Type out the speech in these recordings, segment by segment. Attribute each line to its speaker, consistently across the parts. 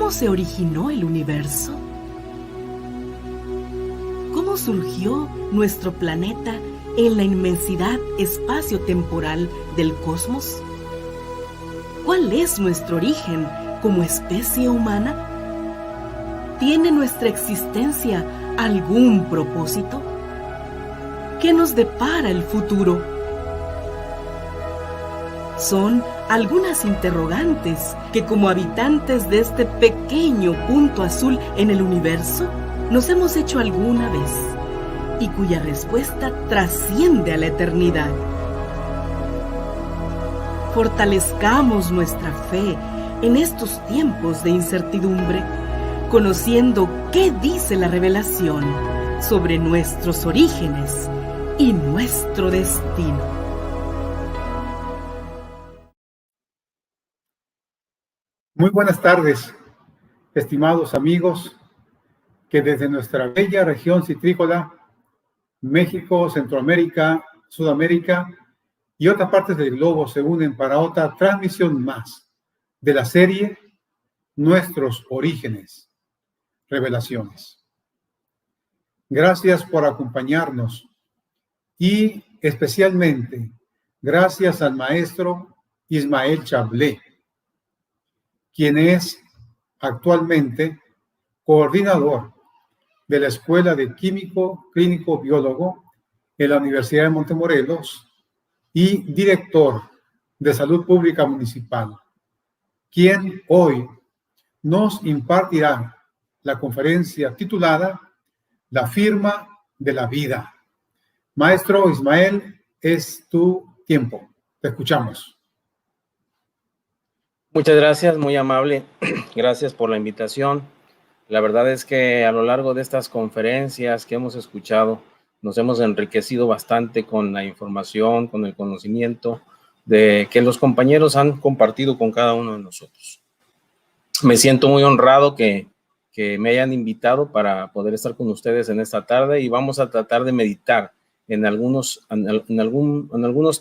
Speaker 1: ¿Cómo se originó el universo? ¿Cómo surgió nuestro planeta en la inmensidad espacio-temporal del cosmos? ¿Cuál es nuestro origen como especie humana? ¿Tiene nuestra existencia algún propósito? ¿Qué nos depara el futuro? Son algunas interrogantes que, como habitantes de este pequeño punto azul en el universo, nos hemos hecho alguna vez y cuya respuesta trasciende a la eternidad. Fortalezcamos nuestra fe en estos tiempos de incertidumbre, conociendo qué dice la revelación sobre nuestros orígenes y nuestro destino.
Speaker 2: Muy buenas tardes, estimados amigos que desde nuestra bella región citrícola, México, Centroamérica, Sudamérica y otras partes del globo se unen para otra transmisión más de la serie Nuestros Orígenes, Revelaciones. Gracias por acompañarnos y especialmente gracias al maestro Ismael Chablé, quien es actualmente coordinador de la Escuela de Químico Clínico Biólogo en la Universidad de Montemorelos y director de Salud Pública Municipal, quien hoy nos impartirá la conferencia titulada La firma de la vida. Maestro Ismael, es tu tiempo. Te escuchamos.
Speaker 3: Muchas gracias, muy amable. Gracias por la invitación. La verdad es que a lo largo de estas conferencias que hemos escuchado, nos hemos enriquecido bastante con la información, con el conocimiento de que los compañeros han compartido con cada uno de nosotros. Me siento muy honrado que me hayan invitado para poder estar con ustedes en esta tarde y vamos a tratar de meditar en algunos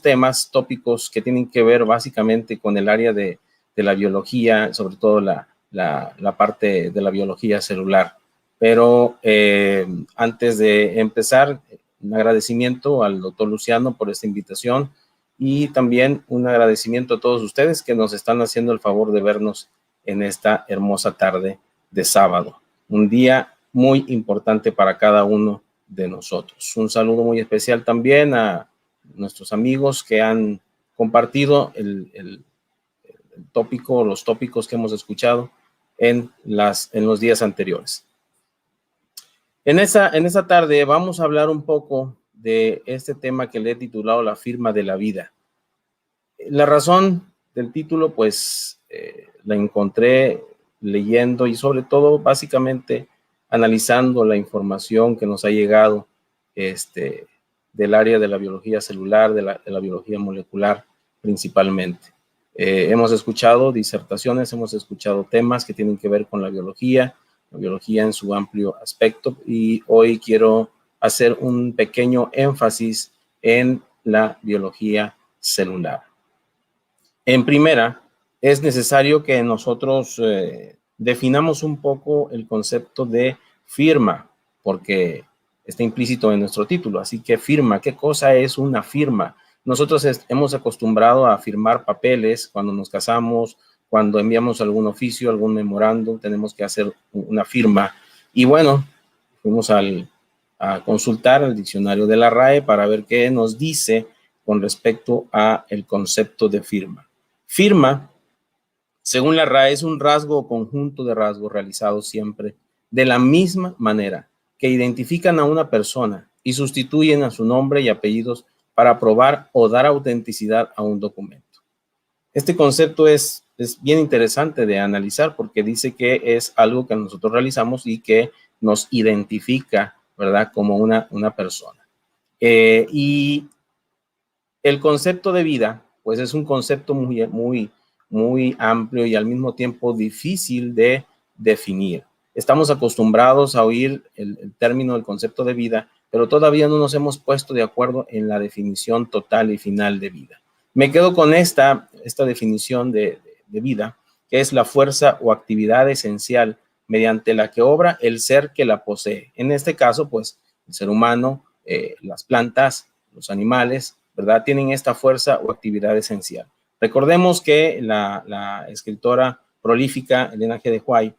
Speaker 3: temas tópicos que tienen que ver básicamente con el área de la biología, sobre todo la parte de la biología celular. Pero antes de empezar, un agradecimiento al doctor Luciano por esta invitación y también un agradecimiento a todos ustedes que nos están haciendo el favor de vernos en esta hermosa tarde de sábado. Un día muy importante para cada uno de nosotros. Un saludo muy especial también a nuestros amigos que han compartido el tópico, los tópicos que hemos escuchado en los días anteriores. En esta tarde vamos a hablar un poco de este tema que le he titulado La firma de la vida. La razón del título, pues, la encontré leyendo y sobre todo, básicamente, analizando la información que nos ha llegado del área de la biología celular, de la biología molecular principalmente. Hemos escuchado disertaciones, hemos escuchado temas que tienen que ver con la biología en su amplio aspecto, y hoy quiero hacer un pequeño énfasis en la biología celular. En primera, es necesario que nosotros definamos un poco el concepto de firma, porque está implícito en nuestro título. Así que firma, ¿qué cosa es una firma? Nosotros hemos acostumbrado a firmar papeles cuando nos casamos, cuando enviamos algún oficio, algún memorando, tenemos que hacer una firma. Y bueno, fuimos a consultar el diccionario de la RAE para ver qué nos dice con respecto a el concepto de firma. Firma, según la RAE, es un rasgo o conjunto de rasgos realizados siempre de la misma manera, que identifican a una persona y sustituyen a su nombre y apellidos para probar o dar autenticidad a un documento. Este concepto es bien interesante de analizar porque dice que es algo que nosotros realizamos y que nos identifica, ¿verdad?, como una persona. Y el concepto de vida, pues es un concepto muy amplio y al mismo tiempo difícil de definir. Estamos acostumbrados a oír el término del concepto de vida, pero todavía no nos hemos puesto de acuerdo en la definición total y final de vida. Me quedo con esta definición de vida que es la fuerza o actividad esencial mediante la que obra el ser que la posee. En este caso, pues, el ser humano, las plantas, los animales, ¿verdad? Tienen esta fuerza o actividad esencial. Recordemos que la escritora prolífica Elena G. de White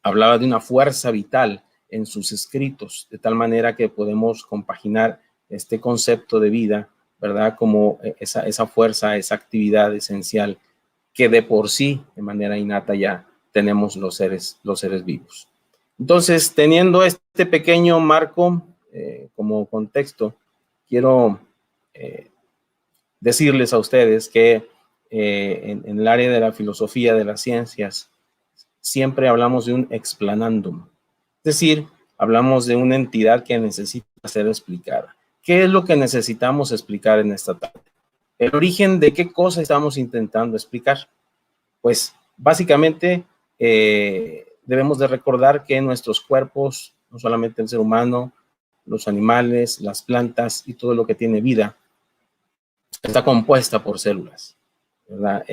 Speaker 3: hablaba de una fuerza vital en sus escritos, de tal manera que podemos compaginar este concepto de vida, ¿verdad? Como esa fuerza, esa actividad esencial que de por sí, de manera innata, ya tenemos los seres vivos. Entonces, teniendo este pequeño marco como contexto, quiero decirles a ustedes que en el área de la filosofía de las ciencias siempre hablamos de un explanandum, es decir, hablamos de una entidad que necesita ser explicada. ¿Qué es lo que necesitamos explicar en esta tarde? El origen de qué cosa estamos intentando explicar. Pues básicamente debemos de recordar que nuestros cuerpos, no solamente el ser humano, los animales, las plantas y todo lo que tiene vida, está compuesta por células, ¿verdad?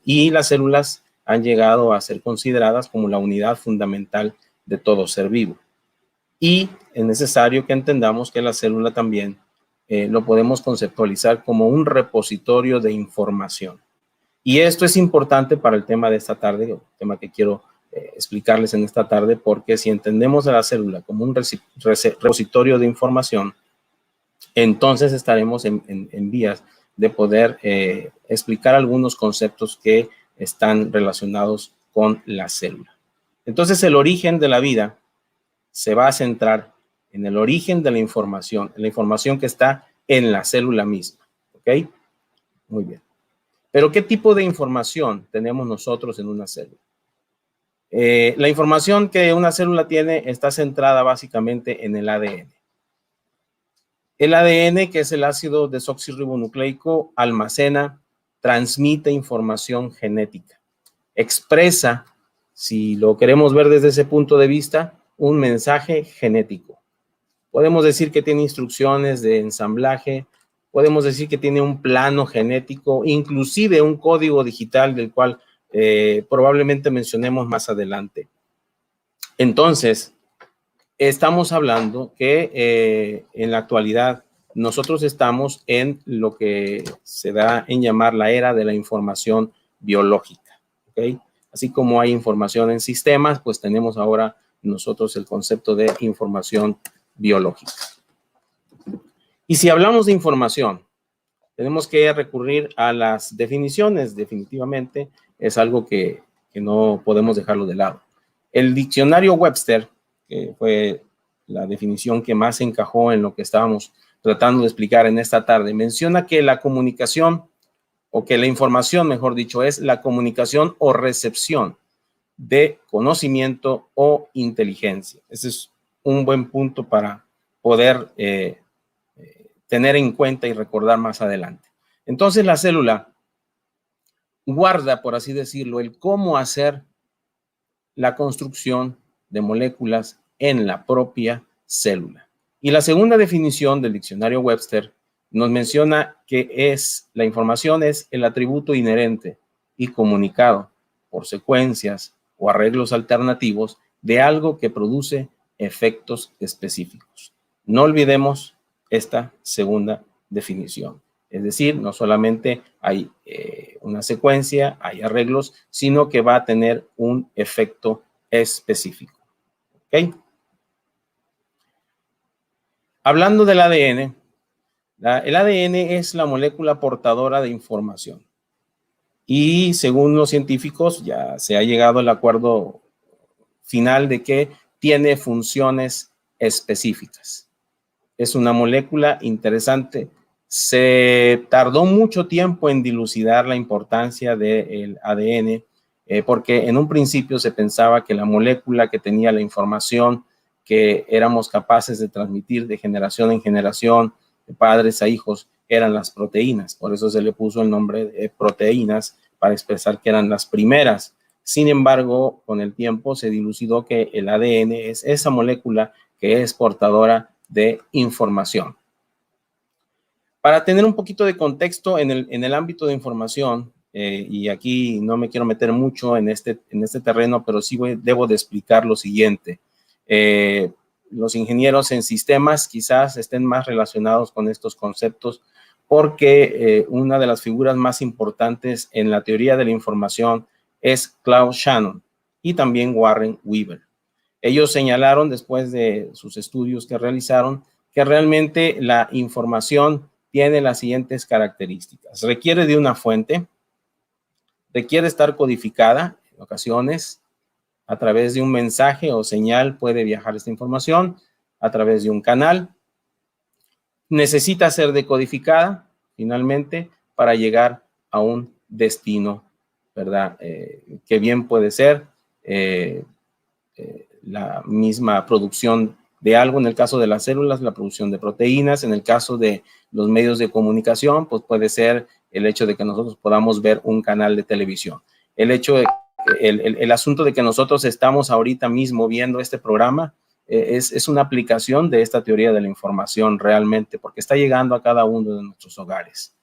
Speaker 3: Y las células han llegado a ser consideradas como la unidad fundamental de todo ser vivo. Y es necesario que entendamos que la célula también lo podemos conceptualizar como un repositorio de información. Y esto es importante para el tema de esta tarde, el tema que quiero explicarles en esta tarde, porque si entendemos a la célula como un repositorio de información, entonces estaremos en vías de poder explicar algunos conceptos que están relacionados con la célula. Entonces, el origen de la vida se va a centrar en el origen de la información que está en la célula misma, ¿ok? Muy bien. Pero, ¿qué tipo de información tenemos nosotros en una célula? La información que una célula tiene está centrada básicamente en el ADN. El ADN, que es el ácido desoxirribonucleico, almacena, transmite información genética, expresa, si lo queremos ver desde ese punto de vista, un mensaje genético. Podemos decir que tiene instrucciones de ensamblaje, podemos decir que tiene un plano genético, inclusive un código digital del cual probablemente mencionemos más adelante. Entonces, estamos hablando que en la actualidad nosotros estamos en lo que se da en llamar la era de la información biológica, ¿ok? Así como hay información en sistemas, pues tenemos ahora nosotros el concepto de información biológica. Y si hablamos de información, tenemos que recurrir a las definiciones. Definitivamente es algo que no podemos dejarlo de lado. El diccionario Webster, que fue la definición que más encajó en lo que estábamos tratando de explicar en esta tarde, menciona que la comunicación, o que la información, mejor dicho, es la comunicación o recepción de conocimiento o inteligencia. Ese es un buen punto para poder tener en cuenta y recordar más adelante. Entonces, la célula guarda, por así decirlo, el cómo hacer la construcción de moléculas en la propia célula. Y la segunda definición del diccionario Webster nos menciona que la información es el atributo inherente y comunicado por secuencias o arreglos alternativos de algo que produce efectos específicos. No olvidemos esta segunda definición. Es decir, no solamente hay una secuencia, hay arreglos, sino que va a tener un efecto específico. ¿Ok? Hablando del ADN, el ADN es la molécula portadora de información. Y según los científicos, ya se ha llegado al acuerdo final de que tiene funciones específicas. Es una molécula interesante. Se tardó mucho tiempo en dilucidar la importancia del ADN, porque en un principio se pensaba que la molécula que tenía la información que éramos capaces de transmitir de generación en generación, de padres a hijos, eran las proteínas. Por eso se le puso el nombre de proteínas, para expresar que eran las primeras. Sin embargo, con el tiempo se dilucidó que el ADN es esa molécula que es portadora de información. Para tener un poquito de contexto en el ámbito de información, y aquí no me quiero meter mucho en este terreno, pero sí debo de explicar lo siguiente. Los ingenieros en sistemas quizás estén más relacionados con estos conceptos porque una de las figuras más importantes en la teoría de la información es Claude Shannon y también Warren Weaver. Ellos señalaron después de sus estudios que realizaron que realmente la información tiene las siguientes características. Requiere de una fuente, requiere estar codificada en ocasiones, a través de un mensaje o señal puede viajar esta información, a través de un canal, necesita ser decodificada finalmente para llegar a un destino, ¿verdad? Que bien puede ser la misma producción de algo, en el caso de las células, la producción de proteínas, en el caso de los medios de comunicación, pues puede ser el hecho de que nosotros podamos ver un canal de televisión. El hecho de el asunto de que nosotros estamos ahorita mismo viendo este programa es una aplicación de esta teoría de la información realmente, porque está llegando a cada uno de nuestros hogares.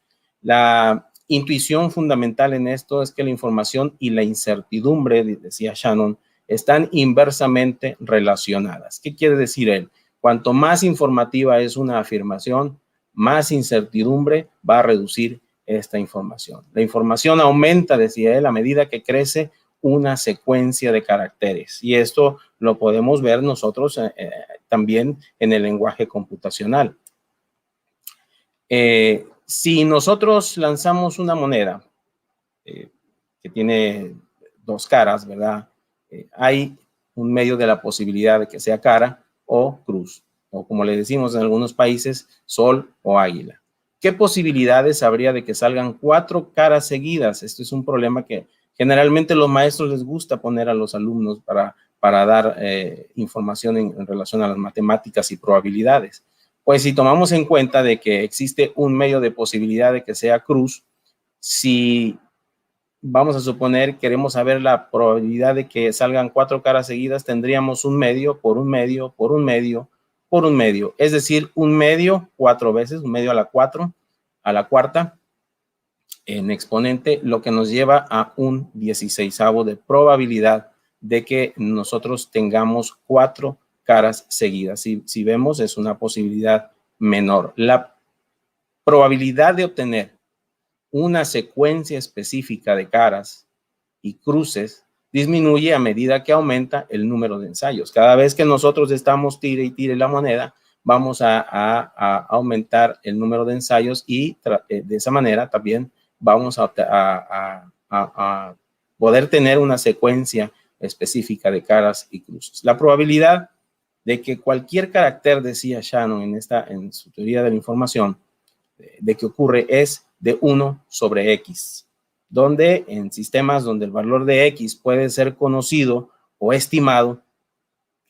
Speaker 3: La intuición fundamental en esto es que la información y la incertidumbre, decía Shannon, están inversamente relacionadas. ¿Qué quiere decir él? Cuanto más informativa es una afirmación, más incertidumbre va a reducir esta información. La información aumenta, decía él, a medida que crece una secuencia de caracteres. Y esto lo podemos ver nosotros también en el lenguaje computacional. Si nosotros lanzamos una moneda que tiene dos caras, ¿verdad? Hay un medio de la posibilidad de que sea cara o cruz, o como le decimos en algunos países, sol o águila. ¿Qué posibilidades habría de que salgan 4 caras seguidas? Esto es un problema que generalmente los maestros les gusta poner a los alumnos para dar información en relación a las matemáticas y probabilidades. Pues si tomamos en cuenta de que existe un medio de posibilidad de que sea cruz, si vamos a suponer, queremos saber la probabilidad de que salgan 4 caras seguidas, tendríamos un medio por un medio, por un medio, por un medio. Es decir, un medio 4 veces, un medio a la 4, a la cuarta, en exponente, lo que nos lleva a un 16avo de probabilidad de que nosotros tengamos 4 caras seguidas. Si vemos, es una posibilidad menor. La probabilidad de obtener una secuencia específica de caras y cruces disminuye a medida que aumenta el número de ensayos. Cada vez que nosotros estamos tire y tire la moneda, vamos a aumentar el número de ensayos y de esa manera también vamos a poder tener una secuencia específica de caras y cruces. La probabilidad de que cualquier carácter, decía Shannon en su teoría de la información, de que ocurre es de 1 sobre X, donde en sistemas donde el valor de X puede ser conocido o estimado,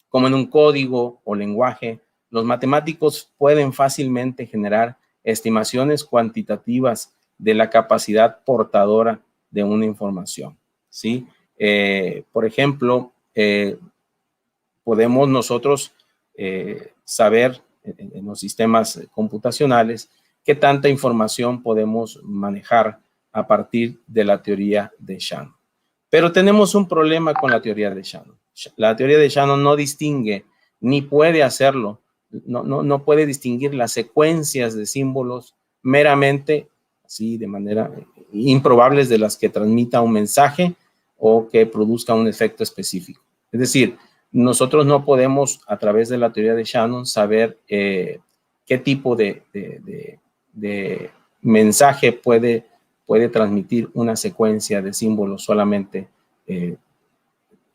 Speaker 3: como en un código o lenguaje, los matemáticos pueden fácilmente generar estimaciones cuantitativas de la capacidad portadora de una información, ¿sí? Por ejemplo, podemos nosotros saber en los sistemas computacionales qué tanta información podemos manejar a partir de la teoría de Shannon. Pero tenemos un problema con la teoría de Shannon. La teoría de Shannon no distingue, ni puede hacerlo, no puede distinguir las secuencias de símbolos meramente, así de manera improbables, de las que transmita un mensaje o que produzca un efecto específico. Es decir, nosotros no podemos, a través de la teoría de Shannon, saber qué tipo de mensaje puede transmitir una secuencia de símbolos. Solamente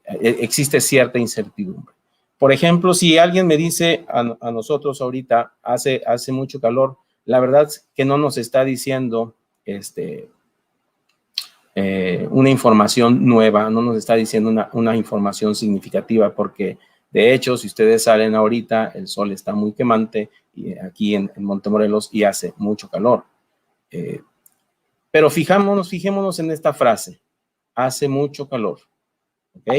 Speaker 3: existe cierta incertidumbre. Por ejemplo, si alguien me dice a nosotros ahorita, hace mucho calor, la verdad es que no nos está diciendo una información nueva, no nos está diciendo una información significativa, porque de hecho, si ustedes salen ahorita, el sol está muy quemante y aquí en Montemorelos y hace mucho calor. Pero fijémonos en esta frase, hace mucho calor, ¿ok?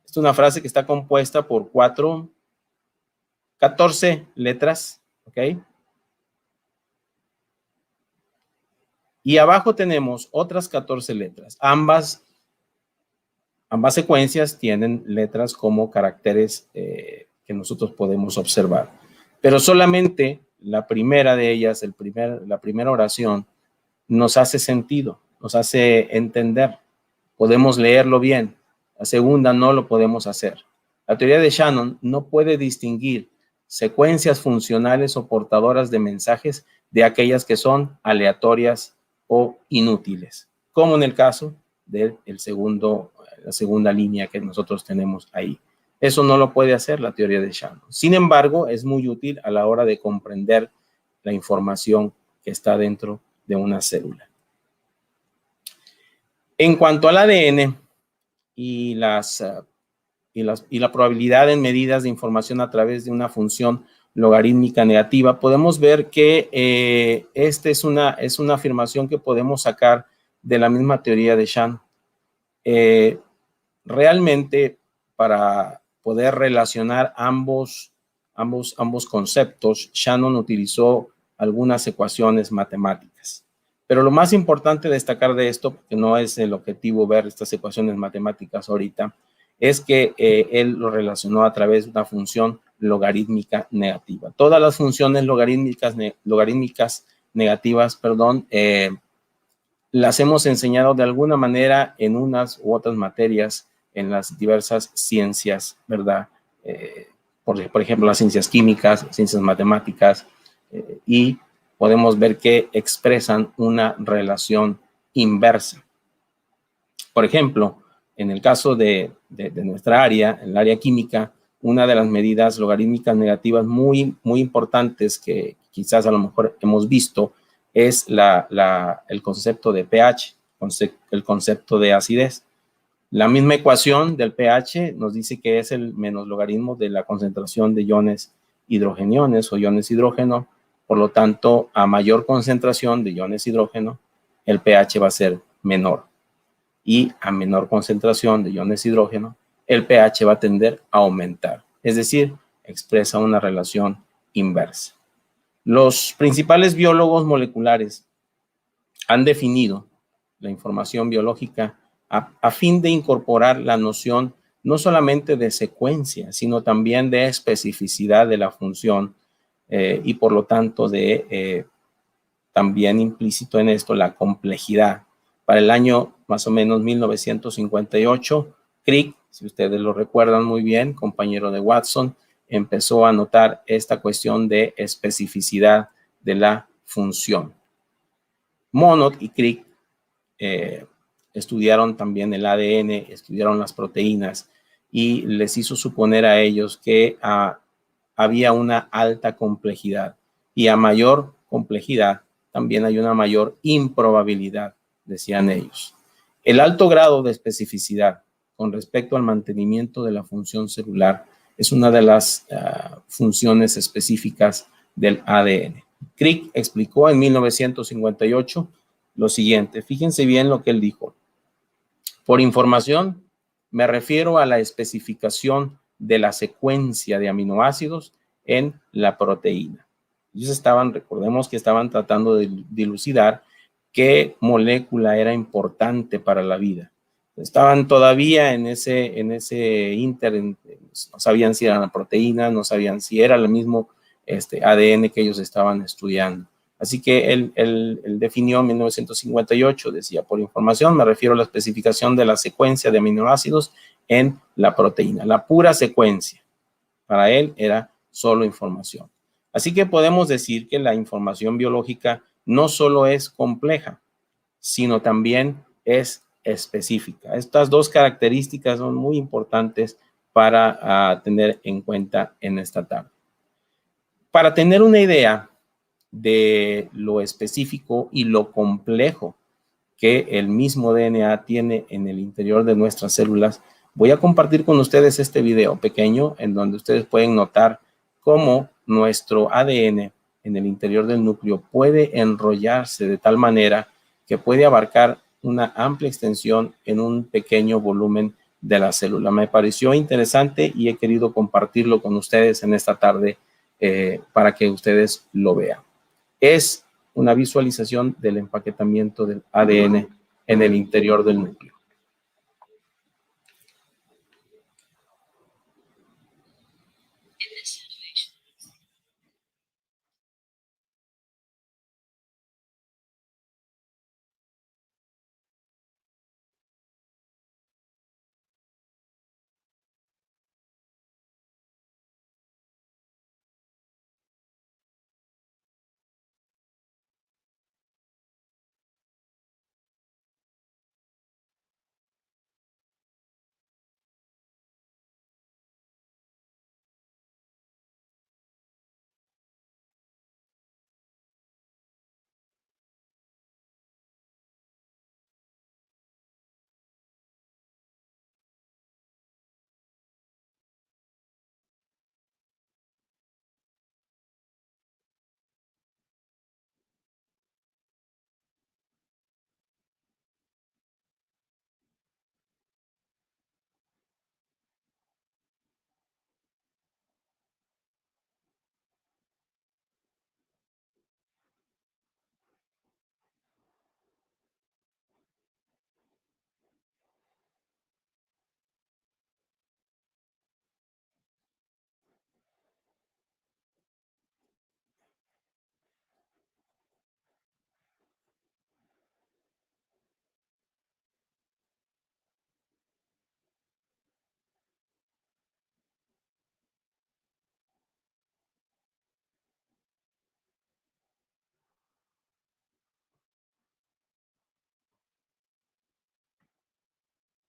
Speaker 3: Es una frase que está compuesta por 14 letras, ¿ok? Y abajo tenemos otras 14 letras. Ambas secuencias tienen letras como caracteres que nosotros podemos observar. Pero solamente la primera de ellas, la primera oración, nos hace sentido, nos hace entender. Podemos leerlo bien. La segunda no lo podemos hacer. La teoría de Shannon no puede distinguir secuencias funcionales o portadoras de mensajes de aquellas que son aleatorias o inútiles, como en el caso de la segunda línea que nosotros tenemos ahí. Eso no lo puede hacer la teoría de Shannon. Sin embargo, es muy útil a la hora de comprender la información que está dentro de una célula. En cuanto al ADN y la probabilidad en medidas de información a través de una función logarítmica negativa, podemos ver que esta es una afirmación que podemos sacar de la misma teoría de Shannon. Realmente, para poder relacionar ambos conceptos, Shannon utilizó algunas ecuaciones matemáticas. Pero lo más importante destacar de esto, porque no es el objetivo ver estas ecuaciones matemáticas ahorita, es que él lo relacionó a través de una función logarítmica negativa. Todas las funciones logarítmicas negativas, las hemos enseñado de alguna manera en unas u otras materias en las diversas ciencias, ¿verdad? Por ejemplo, las ciencias químicas, ciencias matemáticas, y podemos ver que expresan una relación inversa. Por ejemplo, en el caso de nuestra área, en el área química, una de las medidas logarítmicas negativas muy importantes que quizás a lo mejor hemos visto es el concepto de pH, el concepto de acidez. La misma ecuación del pH nos dice que es el menos logaritmo de la concentración de iones hidrogeniones o iones hidrógeno. Por lo tanto, a mayor concentración de iones hidrógeno, el pH va a ser menor. Y a menor concentración de iones hidrógeno, el pH va a tender a aumentar. Es decir, expresa una relación inversa. Los principales biólogos moleculares han definido la información biológica a fin de incorporar la noción no solamente de secuencia, sino también de especificidad de la función y por lo tanto también implícito en esto la complejidad. Para el año más o menos 1958, Crick, si ustedes lo recuerdan muy bien, compañero de Watson, empezó a notar esta cuestión de especificidad de la función. Monod y Crick estudiaron también el ADN, estudiaron las proteínas y les hizo suponer a ellos que había una alta complejidad y a mayor complejidad también hay una mayor improbabilidad, decían ellos. El alto grado de especificidad con respecto al mantenimiento de la función celular es una de las funciones específicas del ADN. Crick explicó en 1958 lo siguiente. Fíjense bien lo que él dijo. Por información, me refiero a la especificación de la secuencia de aminoácidos en la proteína. Ellos recordemos que estaban tratando de dilucidar qué molécula era importante para la vida. Estaban todavía en ese ínter, no sabían si era la proteína, no sabían si era el mismo ADN que ellos estaban estudiando. Así que él definió en 1958, decía, por información me refiero a la especificación de la secuencia de aminoácidos en la proteína. La pura secuencia, para él era solo información. Así que podemos decir que la información biológica no solo es compleja, sino también es específica. Estas dos características son muy importantes para tener en cuenta en esta tarde. Para tener una idea de lo específico y lo complejo que el mismo DNA tiene en el interior de nuestras células, voy a compartir con ustedes este video pequeño en donde ustedes pueden notar cómo nuestro ADN en el interior del núcleo puede enrollarse de tal manera que puede abarcar una amplia extensión en un pequeño volumen de la célula. Me pareció interesante y he querido compartirlo con ustedes en esta tarde para que ustedes lo vean. Es una visualización del empaquetamiento del ADN en el interior del núcleo.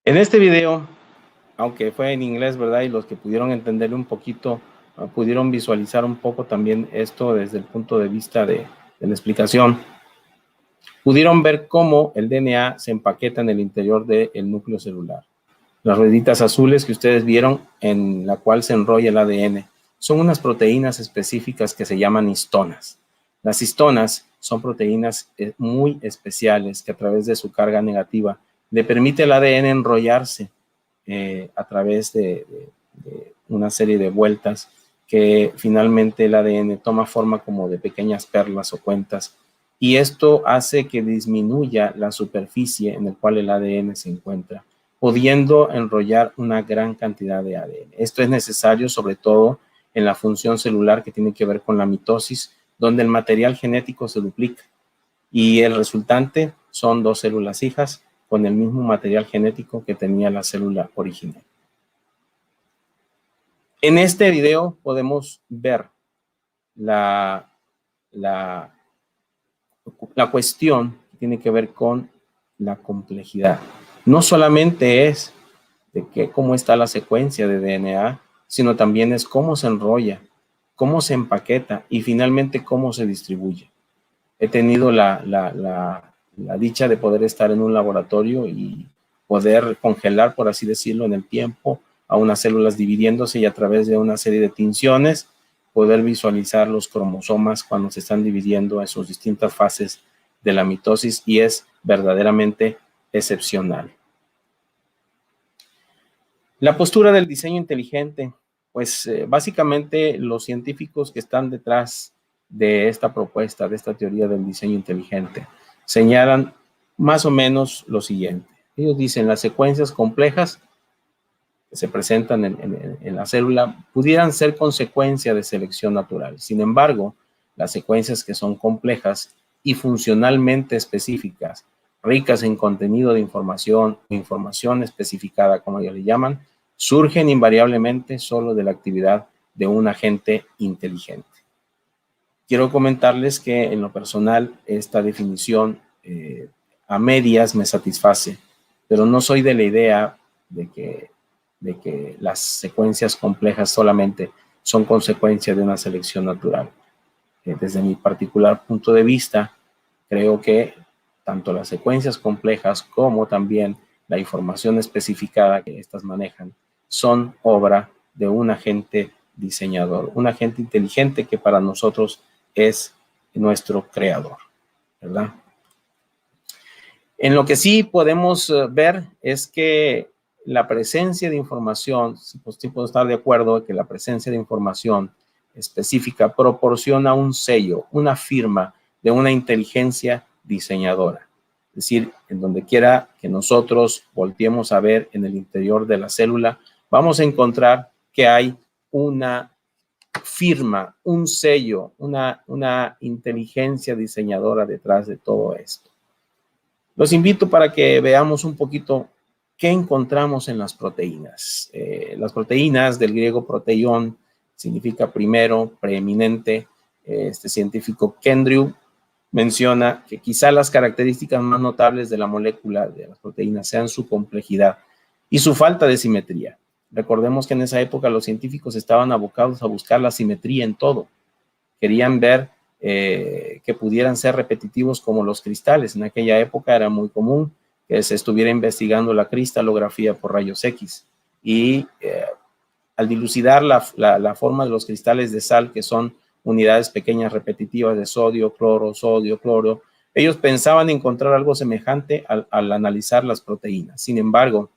Speaker 3: En este video, aunque fue en inglés, ¿verdad? Y los que pudieron entenderlo un poquito, pudieron visualizar un poco también esto desde el punto de vista de la explicación. Pudieron ver cómo el DNA se empaqueta en el interior del núcleo celular. Las rueditas azules que ustedes vieron en la cual se enrolla el ADN son unas proteínas específicas que se llaman histonas. Las histonas son proteínas muy especiales que a través de su carga negativa le permite al ADN enrollarse a través de una serie de vueltas que finalmente el ADN toma forma como de pequeñas perlas o cuentas, y esto hace que disminuya la superficie en la cual el ADN se encuentra, pudiendo enrollar una gran cantidad de ADN. Esto es necesario sobre todo en la función celular que tiene que ver con la mitosis, donde el material genético se duplica y el resultante son dos células hijas con el mismo material genético que tenía la célula original. En este video podemos ver la cuestión que tiene que ver con la complejidad. No solamente es de cómo está la secuencia de DNA, sino también es cómo se enrolla, cómo se empaqueta y finalmente cómo se distribuye. He tenido la dicha de poder estar en un laboratorio y poder congelar, por así decirlo, en el tiempo a unas células dividiéndose y a través de una serie de tinciones poder visualizar los cromosomas cuando se están dividiendo en sus distintas fases de la mitosis, y es verdaderamente excepcional. La postura del diseño inteligente, pues básicamente los científicos que están detrás de esta propuesta, de esta teoría del diseño inteligente, señalan más o menos lo siguiente. Ellos dicen las secuencias complejas que se presentan en la célula pudieran ser consecuencia de selección natural. Sin embargo, las secuencias que son complejas y funcionalmente específicas, ricas en contenido de información especificada, como ellos le llaman, surgen invariablemente solo de la actividad de un agente inteligente. Quiero comentarles que en lo personal esta definición a medias me satisface, pero no soy de la idea de que las secuencias complejas solamente son consecuencia de una selección natural. Desde mi particular punto de vista, creo que tanto las secuencias complejas como también la información especificada que estas manejan son obra de un agente diseñador, un agente inteligente que para nosotros es nuestro creador, ¿verdad? En lo que sí podemos ver es que la presencia de información, pues sí puedo estar de acuerdo que la presencia de información específica proporciona un sello, una firma de una inteligencia diseñadora. Es decir, en donde quiera que nosotros volteemos a ver en el interior de la célula, vamos a encontrar que hay una firma, un sello, una inteligencia diseñadora detrás de todo esto. Los invito para que veamos un poquito qué encontramos en las proteínas. Las proteínas, del griego proteión, significa primero, preeminente. Este científico Kendrew menciona que quizá las características más notables de la molécula de las proteínas sean su complejidad y su falta de simetría. Recordemos que en esa época los científicos estaban abocados a buscar la simetría en todo. Querían ver que pudieran ser repetitivos como los cristales. En aquella época era muy común que se estuviera investigando la cristalografía por rayos X. Y al dilucidar la forma de los cristales de sal, que son unidades pequeñas repetitivas de sodio, cloro, ellos pensaban encontrar algo semejante al analizar las proteínas. Sin embargo,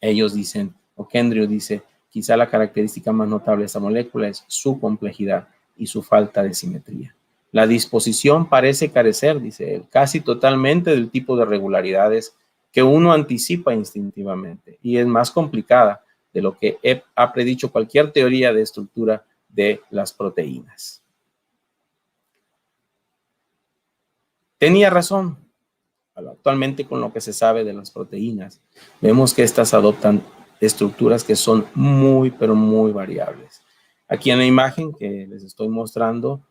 Speaker 3: ellos dicen, o Kendrew dice, quizá la característica más notable de esta molécula es su complejidad y su falta de simetría. La disposición parece carecer, dice él, casi totalmente del tipo de regularidades que uno anticipa instintivamente y es más complicada de lo que ha predicho cualquier teoría de estructura de las proteínas. Tenía razón. Actualmente, con lo que se sabe de las proteínas, vemos que estas adoptan estructuras que son muy, pero muy variables. Aquí en la imagen que les estoy mostrando,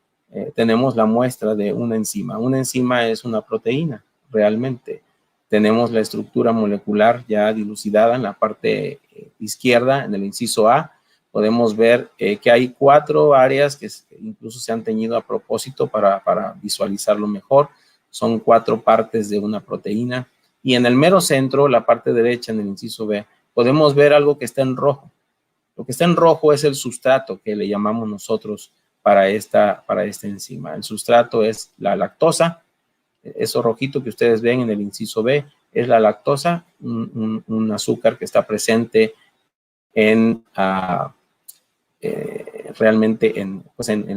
Speaker 3: tenemos la muestra de una enzima. Una enzima es una proteína, realmente. Tenemos la estructura molecular ya dilucidada en la parte izquierda, en el inciso A. Podemos ver que hay 4 áreas que incluso se han teñido a propósito para visualizarlo mejor. Son 4 partes de una proteína. Y en el mero centro, la parte derecha, en el inciso B, podemos ver algo que está en rojo. Lo que está en rojo es el sustrato que le llamamos nosotros para esta enzima. El sustrato es la lactosa. Eso rojito que ustedes ven en el inciso B es la lactosa, un azúcar que está presente en realmente en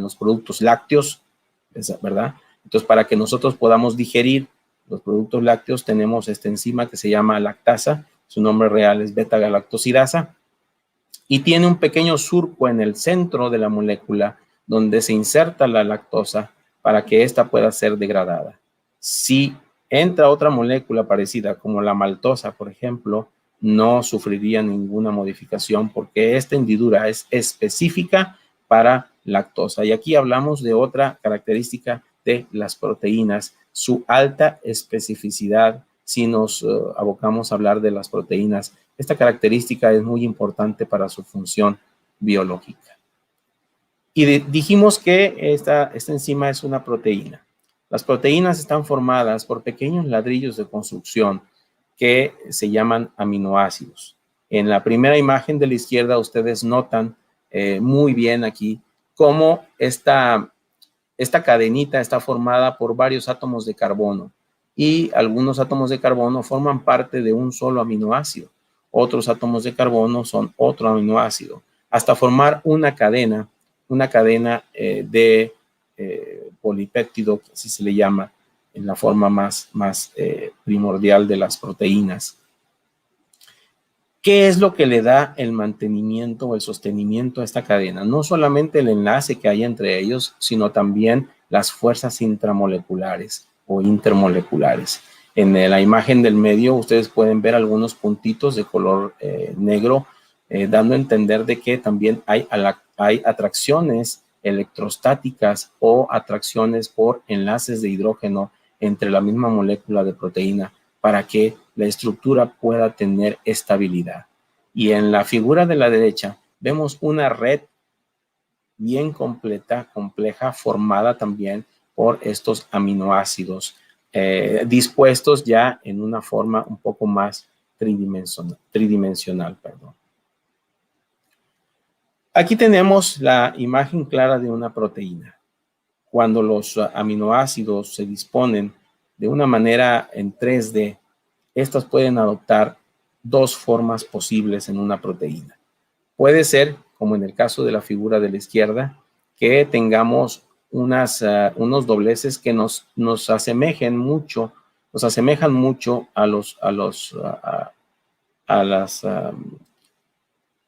Speaker 3: los productos lácteos, ¿verdad? Entonces, para que nosotros podamos digerir los productos lácteos, tenemos esta enzima que se llama lactasa. Su nombre real es beta-galactosidasa. Y tiene un pequeño surco en el centro de la molécula donde se inserta la lactosa para que ésta pueda ser degradada. Si entra otra molécula parecida, como la maltosa, por ejemplo, no sufriría ninguna modificación porque esta hendidura es específica para lactosa. Y aquí hablamos de otra característica de las proteínas, su alta especificidad. Si nos abocamos a hablar de las proteínas, esta característica es muy importante para su función biológica. Y dijimos que esta enzima es una proteína. Las proteínas están formadas por pequeños ladrillos de construcción que se llaman aminoácidos. En la primera imagen de la izquierda ustedes notan muy bien aquí cómo esta cadenita está formada por varios átomos de carbono y algunos átomos de carbono forman parte de un solo aminoácido. Otros átomos de carbono son otro aminoácido, hasta formar una cadena de polipéptido, así se le llama, en la forma más primordial de las proteínas. ¿Qué es lo que le da el mantenimiento o el sostenimiento a esta cadena? No solamente el enlace que hay entre ellos, sino también las fuerzas intramoleculares o intermoleculares. En la imagen del medio ustedes pueden ver algunos puntitos de color negro, dando a entender de que también hay atracciones electrostáticas o atracciones por enlaces de hidrógeno entre la misma molécula de proteína para que la estructura pueda tener estabilidad. Y en la figura de la derecha vemos una red bien completa, compleja, formada también por estos aminoácidos dispuestos ya en una forma un poco más tridimensional. Aquí tenemos la imagen clara de una proteína. Cuando los aminoácidos se disponen de una manera en 3D, estas pueden adoptar 2 formas posibles en una proteína. Puede ser, como en el caso de la figura de la izquierda, que tengamos unos dobleces que nos asemejan mucho a las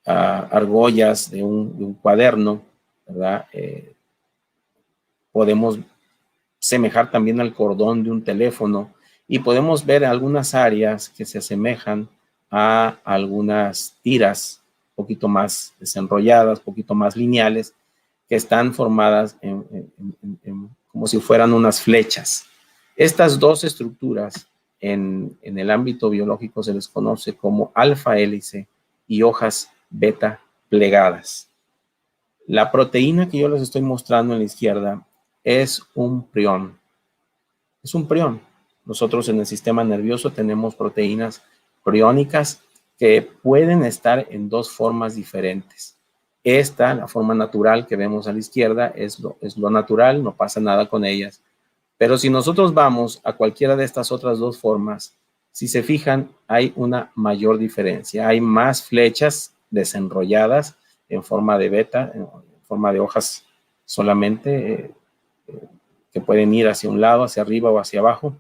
Speaker 3: argollas de un cuaderno, ¿verdad? Podemos semejar también al cordón de un teléfono y podemos ver algunas áreas que se asemejan a algunas tiras un poquito más desenrolladas, un poquito más lineales, que están formadas como si fueran unas flechas. Estas dos estructuras en el ámbito biológico se les conoce como alfa hélice y hojas beta plegadas. La proteína que yo les estoy mostrando en la izquierda es un prión. Es un prión. Nosotros en el sistema nervioso tenemos proteínas priónicas que pueden estar en dos formas diferentes. Esta, la forma natural que vemos a la izquierda, es lo natural, no pasa nada con ellas. Pero si nosotros vamos a cualquiera de estas otras dos formas, si se fijan, hay una mayor diferencia. Hay más flechas desenrolladas en forma de beta, en forma de hojas solamente, que pueden ir hacia un lado, hacia arriba o hacia abajo,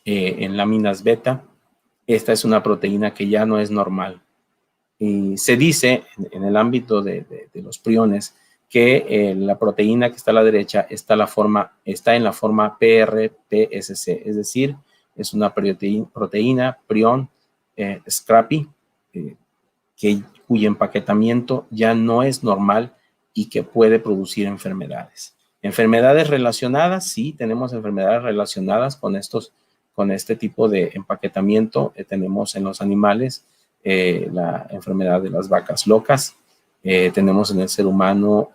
Speaker 3: en láminas beta. Esta es una proteína que ya no es normal. Y se dice en el ámbito de los priones que la proteína que está a la derecha está en la forma PRPSC, es decir, es una proteína prión scrappy, cuyo empaquetamiento ya no es normal y que puede producir enfermedades. Enfermedades relacionadas, sí, tenemos enfermedades relacionadas con este tipo de empaquetamiento. Tenemos en los animales la enfermedad de las vacas locas. Tenemos en el ser humano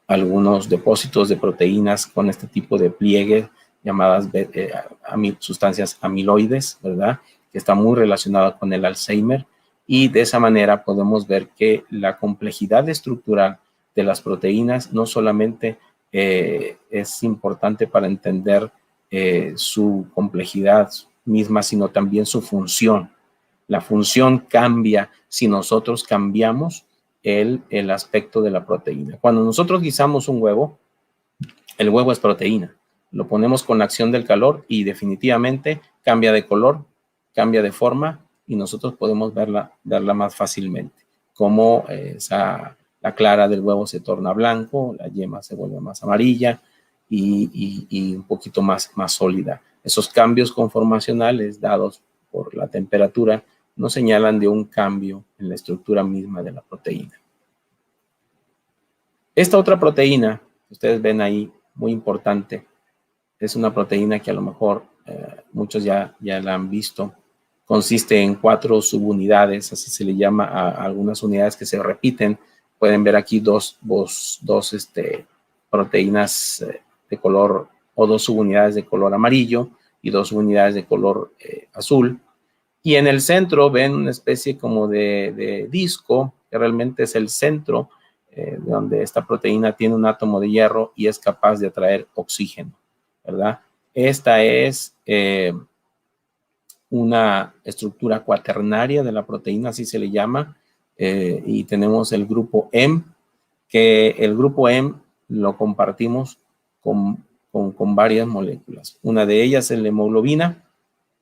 Speaker 3: algunos depósitos de proteínas con este tipo de pliegue llamadas sustancias amiloides, ¿verdad? Que está muy relacionada con el Alzheimer, y de esa manera podemos ver que la complejidad estructural de las proteínas no solamente es importante para entender su complejidad misma, sino también su función. La función cambia si nosotros cambiamos el aspecto de la proteína. Cuando nosotros guisamos un huevo, el huevo es proteína. Lo ponemos con la acción del calor y definitivamente cambia de color, cambia de forma, y nosotros podemos verla más fácilmente. Como la clara del huevo se torna blanco, la yema se vuelve más amarilla y un poquito más sólida. Esos cambios conformacionales dados por la temperatura nos señalan de un cambio en la estructura misma de la proteína. Esta otra proteína que ustedes ven ahí, muy importante, es una proteína que a lo mejor muchos ya la han visto. Consiste en 4 subunidades, así se le llama a algunas unidades que se repiten. Pueden ver aquí dos proteínas de color, o 2 subunidades de color amarillo y 2 subunidades de color azul. Y en el centro ven una especie como de disco, que realmente es el centro donde esta proteína tiene un átomo de hierro y es capaz de atraer oxígeno, ¿verdad? Esta es una estructura cuaternaria de la proteína, así se le llama, y tenemos el grupo M, que el grupo M lo compartimos con varias moléculas. Una de ellas es la hemoglobina,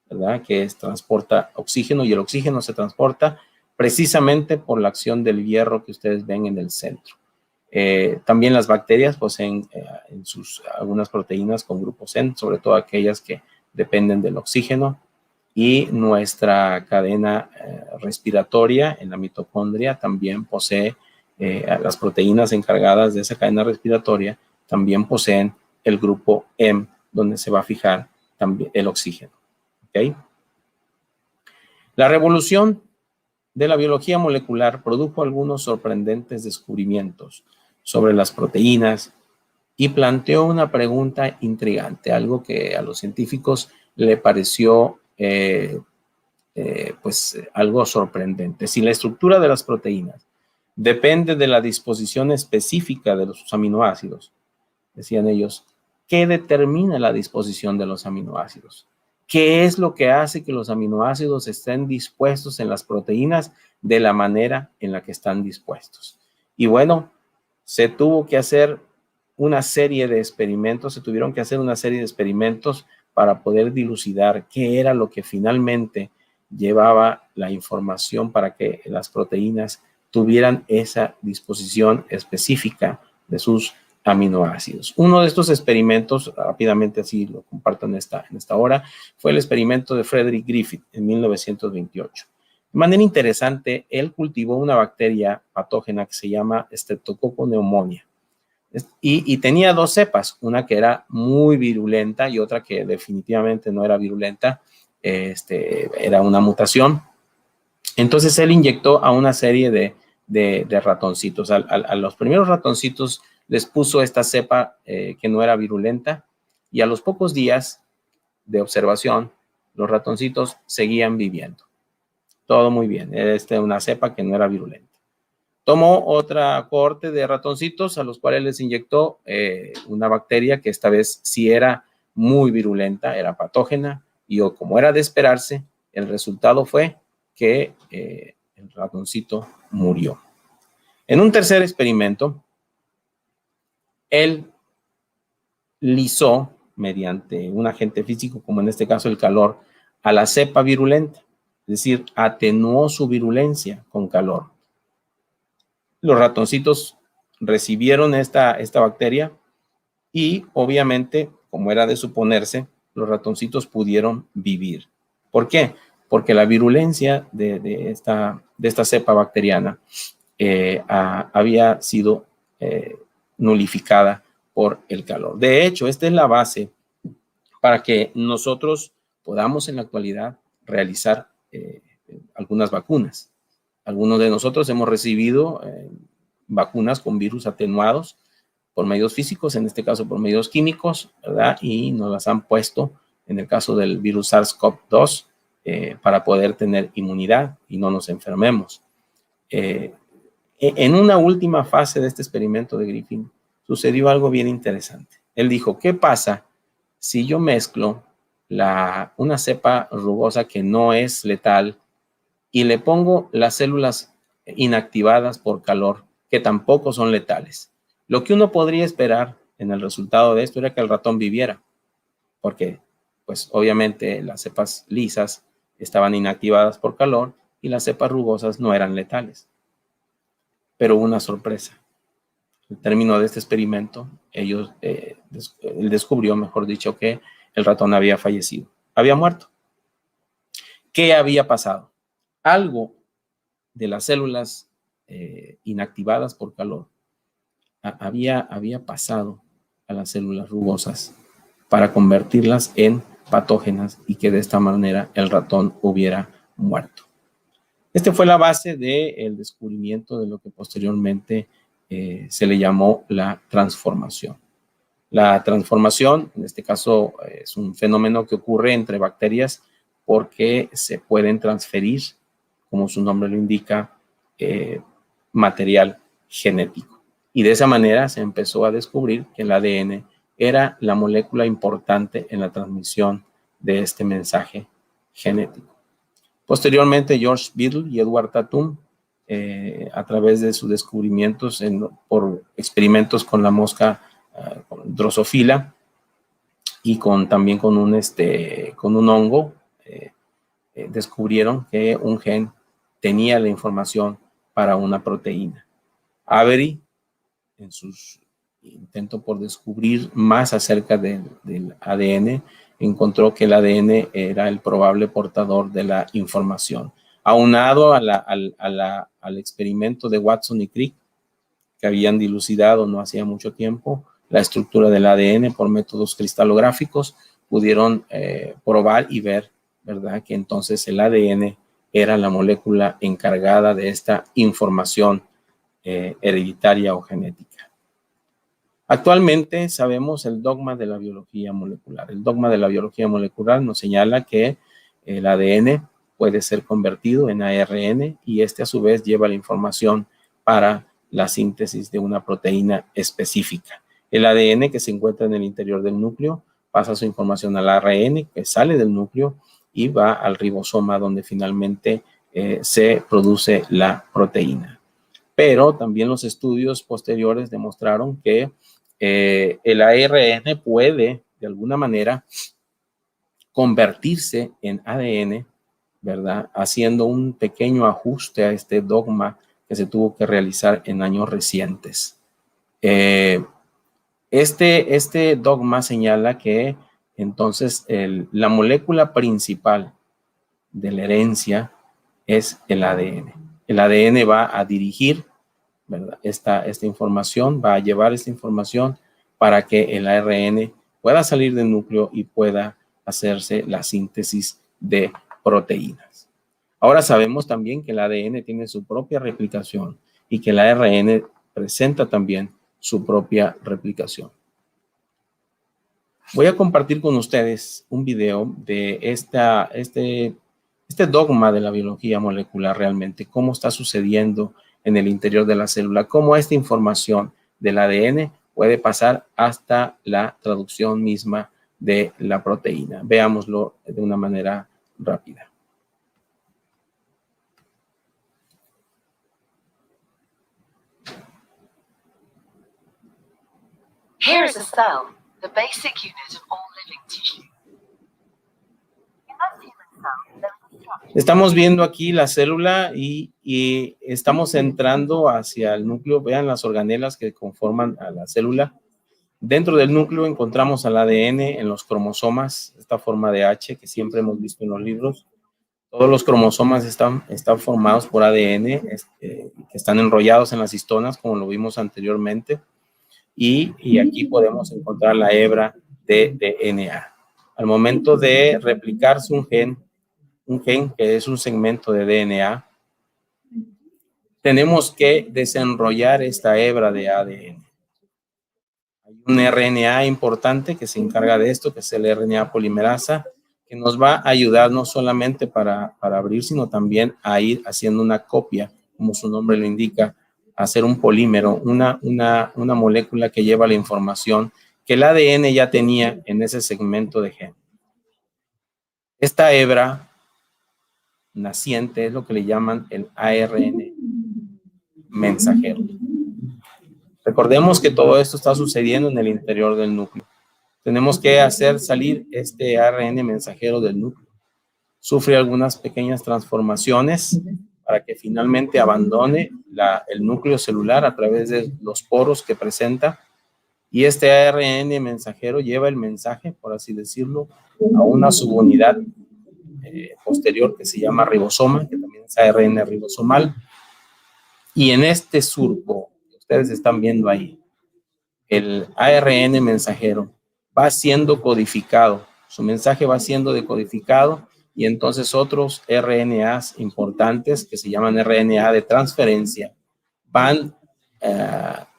Speaker 3: ¿verdad? Que transporta oxígeno, y el oxígeno se transporta precisamente por la acción del hierro que ustedes ven en el centro. También las bacterias poseen algunas proteínas con grupos N, sobre todo aquellas que dependen del oxígeno, y nuestra cadena respiratoria en la mitocondria también posee las proteínas encargadas de esa cadena respiratoria, también poseen el grupo M, donde se va a fijar también el oxígeno. ¿Okay? La revolución de la biología molecular produjo algunos sorprendentes descubrimientos sobre las proteínas y planteó una pregunta intrigante, algo que a los científicos le pareció algo sorprendente. Si la estructura de las proteínas depende de la disposición específica de los aminoácidos, decían ellos, ¿qué determina la disposición de los aminoácidos? ¿Qué es lo que hace que los aminoácidos estén dispuestos en las proteínas de la manera en la que están dispuestos? Y bueno, se tuvo que hacer una serie de experimentos, se tuvieron que hacer una serie de experimentos para poder dilucidar qué era lo que finalmente llevaba la información para que las proteínas tuvieran esa disposición específica de sus aminoácidos. Uno de estos experimentos, rápidamente así lo comparto en esta hora, fue el experimento de Frederick Griffith en 1928. De manera interesante, él cultivó una bacteria patógena que se llama Streptococcus pneumoniae. Y tenía dos cepas, una que era muy virulenta y otra que definitivamente no era virulenta, era una mutación. Entonces él inyectó a una serie de ratoncitos. A los primeros ratoncitos les puso esta cepa que no era virulenta y a los pocos días de observación, los ratoncitos seguían viviendo. Todo muy bien, era una cepa que no era virulenta. Tomó otra cohorte de ratoncitos a los cuales les inyectó una bacteria que esta vez sí era muy virulenta, era patógena, y como era de esperarse, el resultado fue que el ratoncito murió. En un tercer experimento, él lisó mediante un agente físico, como en este caso el calor, a la cepa virulenta, es decir, atenuó su virulencia con calor. Los ratoncitos recibieron esta bacteria y obviamente, como era de suponerse, los ratoncitos pudieron vivir. ¿Por qué? Porque la virulencia de esta cepa bacteriana había sido nulificada por el calor. De hecho, esta es la base para que nosotros podamos en la actualidad realizar algunas vacunas. Algunos de nosotros hemos recibido vacunas con virus atenuados por medios físicos, en este caso por medios químicos, ¿verdad? Y nos las han puesto, en el caso del virus SARS-CoV-2, para poder tener inmunidad y no nos enfermemos. En una última fase de este experimento de Griffith, sucedió algo bien interesante. Él dijo, ¿qué pasa si yo mezclo una cepa rugosa que no es letal y le pongo las células inactivadas por calor, que tampoco son letales? Lo que uno podría esperar en el resultado de esto era que el ratón viviera, porque pues obviamente las cepas lisas estaban inactivadas por calor y las cepas rugosas no eran letales. Pero hubo una sorpresa. Al término de este experimento, él descubrió, mejor dicho, que el ratón había fallecido, había muerto. ¿Qué había pasado? Algo de las células inactivadas por calor había pasado a las células rugosas para convertirlas en patógenas y que de esta manera el ratón hubiera muerto. Esta fue la base del descubrimiento de lo que posteriormente se le llamó la transformación. La transformación, en este caso, es un fenómeno que ocurre entre bacterias porque se pueden transferir, como su nombre lo indica, material genético. Y de esa manera se empezó a descubrir que el ADN era la molécula importante en la transmisión de este mensaje genético. Posteriormente, George Biddle y Edward Tatum, a través de sus descubrimientos por experimentos con la mosca Drosophila y también con un hongo, descubrieron que un gen tenía la información para una proteína. Avery, en sus intentos por descubrir más acerca del ADN, encontró que el ADN era el probable portador de la información. Aunado al experimento de Watson y Crick, que habían dilucidado no hacía mucho tiempo la estructura del ADN por métodos cristalográficos, pudieron probar y ver, ¿verdad?, que entonces el ADN era la molécula encargada de esta información hereditaria o genética. Actualmente sabemos el dogma de la biología molecular. El dogma de la biología molecular nos señala que el ADN puede ser convertido en ARN y a su vez lleva la información para la síntesis de una proteína específica. El ADN que se encuentra en el interior del núcleo pasa su información al ARN que sale del núcleo y va al ribosoma donde finalmente se produce la proteína. pero también los estudios posteriores demostraron que el ARN puede, de alguna manera, convertirse en ADN, ¿verdad? Haciendo un pequeño ajuste a este dogma que se tuvo que realizar en años recientes. Este dogma señala que entonces la molécula principal de la herencia es el ADN. El ADN va a dirigir, ¿verdad?, esta información, va a llevar esta información para que el ARN pueda salir del núcleo y pueda hacerse la síntesis de proteínas. Ahora sabemos también que el ADN tiene su propia replicación y que el ARN presenta también su propia replicación. Voy a compartir con ustedes un video de este dogma de la biología molecular realmente, cómo está sucediendo en el interior de la célula, cómo esta información del ADN puede pasar hasta la traducción misma de la proteína. Veámoslo de una manera rápida.
Speaker 4: Here is a cell, the basic unit of all living tissue. In that human cell, there is a structure.
Speaker 3: Estamos viendo aquí la célula y estamos entrando hacia el núcleo. Vean las organelas que conforman a la célula. Dentro del núcleo encontramos al ADN en los cromosomas, esta forma de H que siempre hemos visto en los libros. Todos los cromosomas están formados por ADN, que están enrollados en las histonas, como lo vimos anteriormente. Y aquí podemos encontrar la hebra de DNA. Al momento de replicarse un gen que es un segmento de DNA, tenemos que desenrollar esta hebra de ADN. Hay un RNA importante que se encarga de esto, que es el RNA polimerasa, que nos va a ayudar no solamente para abrir, sino también a ir haciendo una copia, como su nombre lo indica, hacer un polímero, una molécula que lleva la información que el ADN ya tenía en ese segmento de gen. Esta hebra naciente es lo que le llaman el ARN mensajero. Recordemos que todo esto está sucediendo en el interior del núcleo. Tenemos que hacer salir este ARN mensajero del núcleo. Sufre algunas pequeñas transformaciones para que finalmente abandone el núcleo celular a través de los poros que presenta. Y este ARN mensajero lleva el mensaje, por así decirlo, a una subunidad posterior que se llama ribosoma, que también es ARN ribosomal. Y en este surco que ustedes están viendo ahí, el ARN mensajero va siendo codificado. Su mensaje va siendo decodificado. Y entonces otros RNAs importantes que se llaman RNA de transferencia van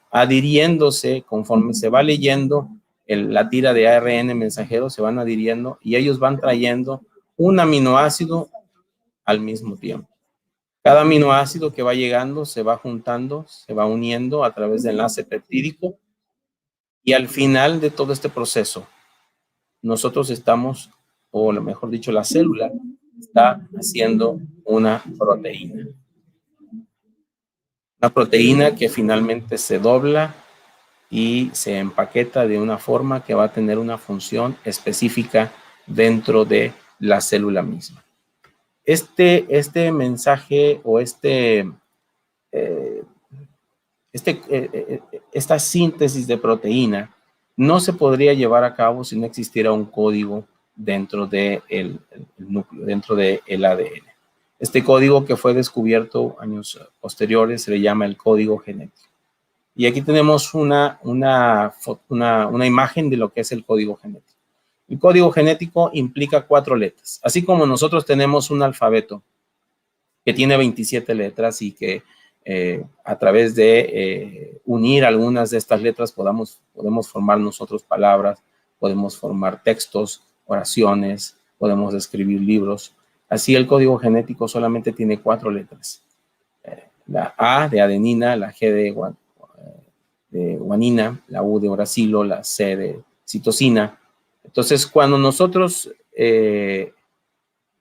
Speaker 3: adhiriéndose conforme se va leyendo la tira de ARN mensajero, se van adhiriendo y ellos van trayendo un aminoácido al mismo tiempo. Cada aminoácido que va llegando se va juntando, se va uniendo a través del enlace peptídico y al final de todo este proceso nosotros estamos, o mejor dicho, la célula está haciendo una proteína. Una proteína que finalmente se dobla y se empaqueta de una forma que va a tener una función específica dentro de la célula misma. Este mensaje o esta síntesis de proteína no se podría llevar a cabo si no existiera un código dentro del núcleo, dentro del ADN. Este código que fue descubierto años posteriores se le llama el código genético. Y aquí tenemos una imagen de lo que es el código genético. El código genético implica 4 letras. Así como nosotros tenemos un alfabeto que tiene 27 letras y que a través de unir algunas de estas letras podemos formar nosotros palabras, podemos formar textos, oraciones, podemos escribir libros. Así el código genético solamente tiene 4 letras. La A de adenina, la G de guanina, la U de uracilo, la C de citosina. Entonces, cuando nosotros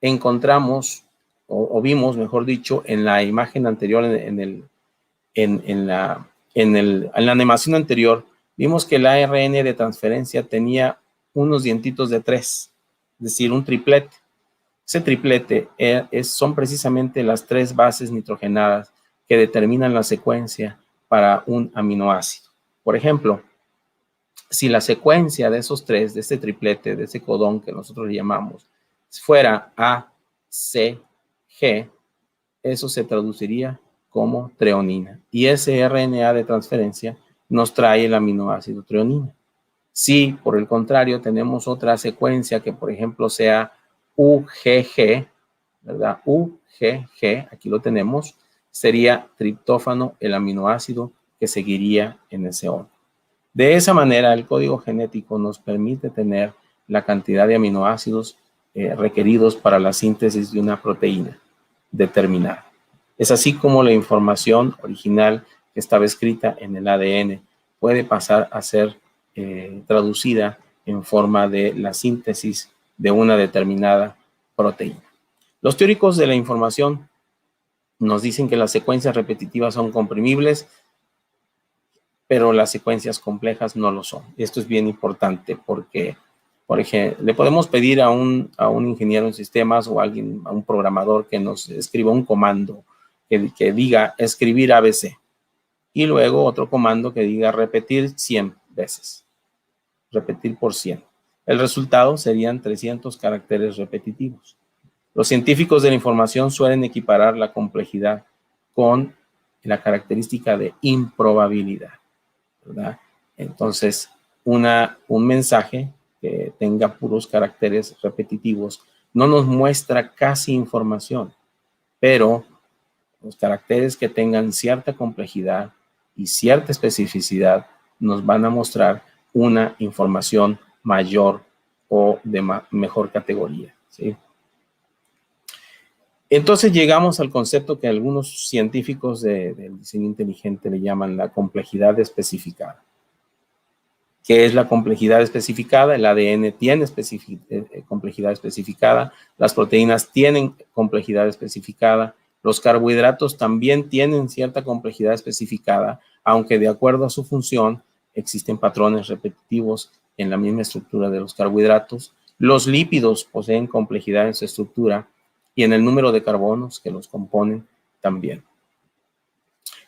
Speaker 3: encontramos o vimos, mejor dicho, en la imagen anterior, en en la animación anterior, vimos que el ARN de transferencia tenía unos dientitos de 3, es decir, un triplete. Ese triplete son precisamente las 3 bases nitrogenadas que determinan la secuencia para un aminoácido. Por ejemplo, si la secuencia de esos 3, de este triplete, de ese codón que nosotros le llamamos, fuera A, C, G, eso se traduciría como treonina. Y ese RNA de transferencia nos trae el aminoácido treonina. Si, por el contrario, tenemos otra secuencia que, por ejemplo, sea UGG, ¿verdad? UGG, aquí lo tenemos, sería triptófano, el aminoácido que seguiría en ese orden. De esa manera, el código genético nos permite tener la cantidad de aminoácidos requeridos para la síntesis de una proteína determinada. Es así como la información original que estaba escrita en el ADN puede pasar a ser traducida en forma de la síntesis de una determinada proteína. Los teóricos de la información nos dicen que las secuencias repetitivas son comprimibles, pero las secuencias complejas no lo son. Esto es bien importante porque, por ejemplo, le podemos pedir a un ingeniero en sistemas o a un programador que nos escriba un comando que diga escribir ABC y luego otro comando que diga repetir 100 veces, repetir por 100. El resultado serían 300 caracteres repetitivos. Los científicos de la información suelen equiparar la complejidad con la característica de improbabilidad, ¿verdad? Entonces, un mensaje que tenga puros caracteres repetitivos no nos muestra casi información, pero los caracteres que tengan cierta complejidad y cierta especificidad nos van a mostrar una información mayor o de mejor categoría, ¿sí? Entonces llegamos al concepto que algunos científicos del diseño inteligente le llaman la complejidad especificada. ¿Qué es la complejidad especificada? El ADN tiene complejidad especificada, las proteínas tienen complejidad especificada, los carbohidratos también tienen cierta complejidad especificada, aunque de acuerdo a su función existen patrones repetitivos en la misma estructura de los carbohidratos. Los lípidos poseen complejidad en su estructura y en el número de carbonos que los componen también.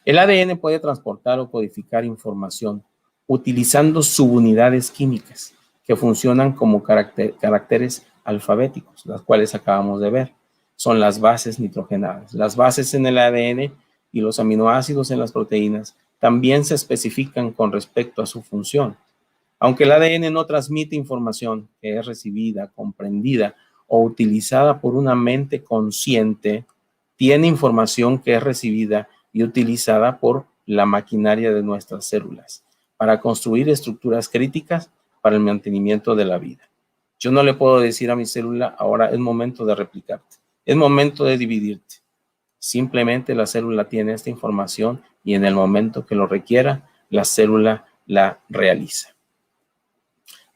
Speaker 3: El ADN puede transportar o codificar información utilizando subunidades químicas que funcionan como caracteres alfabéticos, las cuales acabamos de ver. Son las bases nitrogenadas. Las bases en el ADN y los aminoácidos en las proteínas también se especifican con respecto a su función. Aunque el ADN no transmite información que es recibida, comprendida o utilizada por una mente consciente, tiene información que es recibida y utilizada por la maquinaria de nuestras células para construir estructuras críticas para el mantenimiento de la vida. Yo no le puedo decir a mi célula, ahora es momento de replicarte, es momento de dividirte. Simplemente la célula tiene esta información y en el momento que lo requiera, la célula la realiza.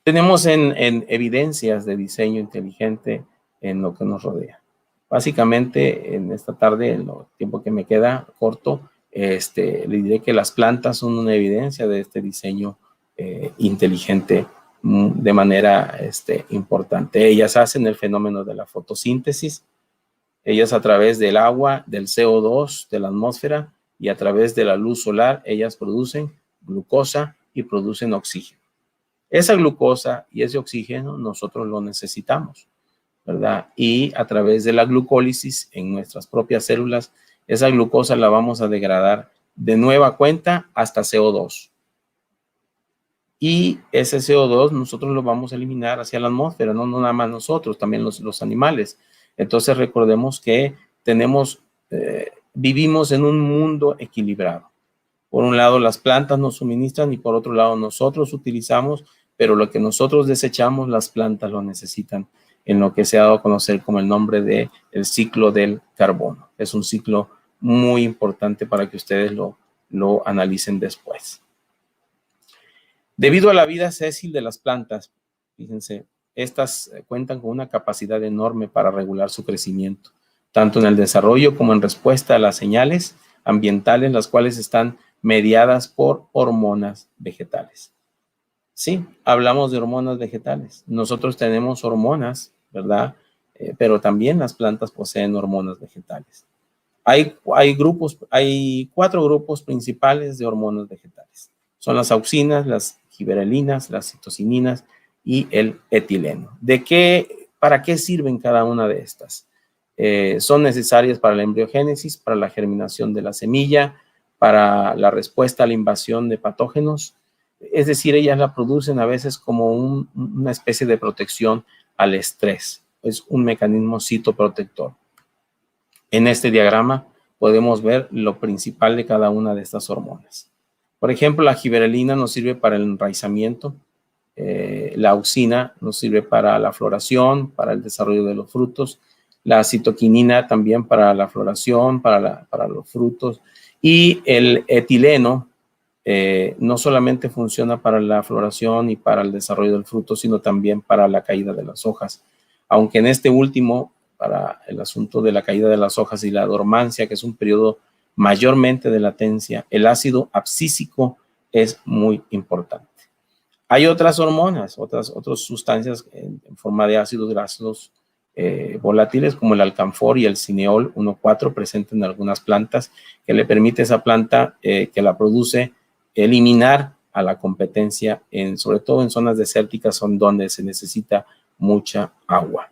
Speaker 3: Tenemos en evidencias de diseño inteligente en lo que nos rodea. Básicamente, en esta tarde, en el tiempo que me queda corto, le diré que las plantas son una evidencia de este diseño inteligente de manera importante. Ellas hacen el fenómeno de la fotosíntesis. Ellas a través del agua, del CO2, de la atmósfera y a través de la luz solar, ellas producen glucosa y producen oxígeno. Esa glucosa y ese oxígeno nosotros lo necesitamos, ¿verdad? Y a través de la glucólisis en nuestras propias células, esa glucosa la vamos a degradar de nueva cuenta hasta CO2. Y ese CO2 nosotros lo vamos a eliminar hacia la atmósfera, no nada más nosotros, también los animales. Entonces recordemos que vivimos en un mundo equilibrado. Por un lado las plantas nos suministran y por otro lado nosotros utilizamos, pero lo que nosotros desechamos las plantas lo necesitan, en lo que se ha dado a conocer como el nombre de el ciclo del carbono. Es un ciclo muy importante para que ustedes lo analicen después. Debido a la vida sésil de las plantas, fíjense, estas cuentan con una capacidad enorme para regular su crecimiento, tanto en el desarrollo como en respuesta a las señales ambientales, las cuales están mediadas por hormonas vegetales. Sí, hablamos de hormonas vegetales. Nosotros tenemos hormonas, ¿verdad? Pero también las plantas poseen hormonas vegetales. Hay 4 grupos principales de hormonas vegetales. Son las auxinas, las giberelinas, las citocininas y el etileno. ¿Para qué sirven cada una de estas? Son necesarias para la embriogénesis, para la germinación de la semilla, para la respuesta a la invasión de patógenos. Es decir, ellas la producen a veces como una especie de protección al estrés. Es un mecanismo citoprotector. En este diagrama podemos ver lo principal de cada una de estas hormonas. Por ejemplo, la giberelina nos sirve para el enraizamiento. La auxina nos sirve para la floración, para el desarrollo de los frutos. La citoquinina también para la floración, para los frutos. Y el etileno no solamente funciona para la floración y para el desarrollo del fruto, sino también para la caída de las hojas. Aunque en este último, para el asunto de la caída de las hojas y la dormancia, que es un periodo mayormente de latencia, el ácido abscísico es muy importante. Hay otras hormonas, otras sustancias en forma de ácidos grasos volátiles, como el alcanfor y el cineol 1,4, presentes en algunas plantas, que le permite a esa planta que la produce eliminar a la competencia, sobre todo en zonas desérticas, son donde se necesita mucha agua.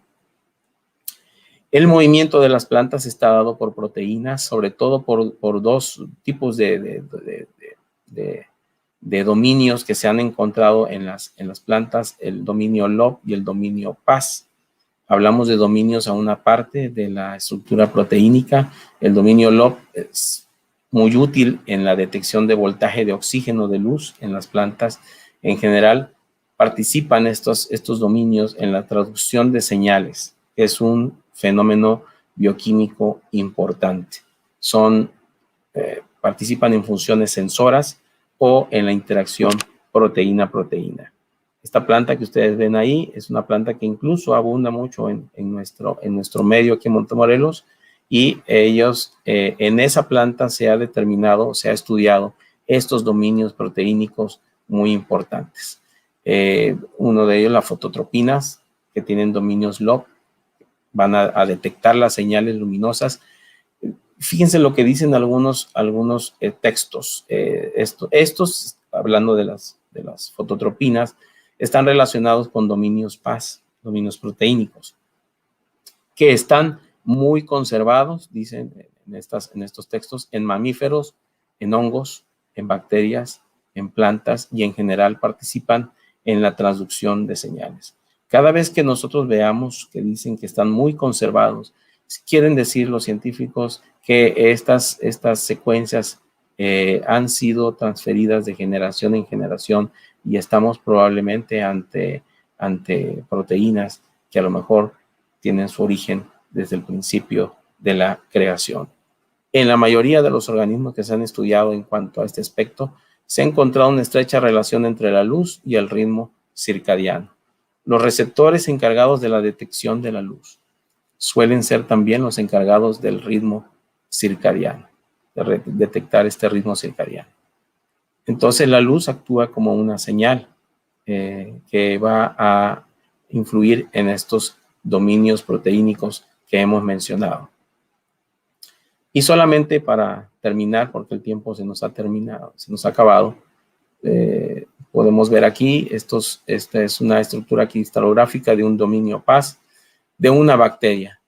Speaker 3: El movimiento de las plantas está dado por proteínas, sobre todo por 2 tipos de dominios que se han encontrado en las plantas, el dominio LOB y el dominio PAS. Hablamos de dominios a una parte de la estructura proteínica. El dominio LOB es muy útil en la detección de voltaje de oxígeno de luz en las plantas. En general, participan estos dominios en la traducción de señales. Es un fenómeno bioquímico importante. Participan en funciones sensoras o en la interacción proteína-proteína. Esta planta que ustedes ven ahí es una planta que incluso abunda mucho en nuestro medio aquí en Montemorelos, y ellos en esa planta se ha estudiado estos dominios proteínicos muy importantes. Uno de ellos, las fototropinas, que tienen dominios LOB, van a detectar las señales luminosas. Fíjense lo que dicen algunos textos. Estos, hablando de las fototropinas, están relacionados con dominios PAS, dominios proteínicos, que están muy conservados, dicen en estos textos, en mamíferos, en hongos, en bacterias, en plantas, y en general participan en la transducción de señales. Cada vez que nosotros veamos que dicen que están muy conservados, quieren decir los científicos que estas secuencias han sido transferidas de generación en generación, y estamos probablemente ante proteínas que a lo mejor tienen su origen desde el principio de la creación. En la mayoría de los organismos que se han estudiado en cuanto a este aspecto, se ha encontrado una estrecha relación entre la luz y el ritmo circadiano. Los receptores encargados de la detección de la luz suelen ser también los encargados del ritmo circadiano, de detectar este ritmo circadiano. Entonces la luz actúa como una señal que va a influir en estos dominios proteínicos que hemos mencionado. Y solamente para terminar, porque el tiempo se nos ha acabado, podemos ver aquí, esta es una estructura cristalográfica de un dominio PAS de una bacteria.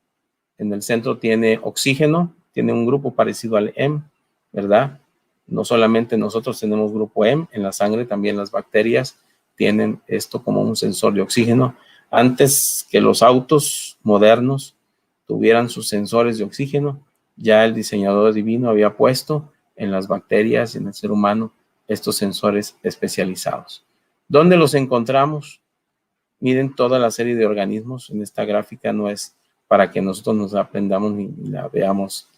Speaker 3: En el centro tiene oxígeno, tiene un grupo parecido al M, ¿verdad? No solamente nosotros tenemos grupo M en la sangre, también las bacterias tienen esto como un sensor de oxígeno. Antes que los autos modernos tuvieran sus sensores de oxígeno, ya el diseñador divino había puesto en las bacterias y en el ser humano estos sensores especializados. ¿Dónde los encontramos? Miren toda la serie de organismos. En esta gráfica no es para que nosotros nos aprendamos ni la veamos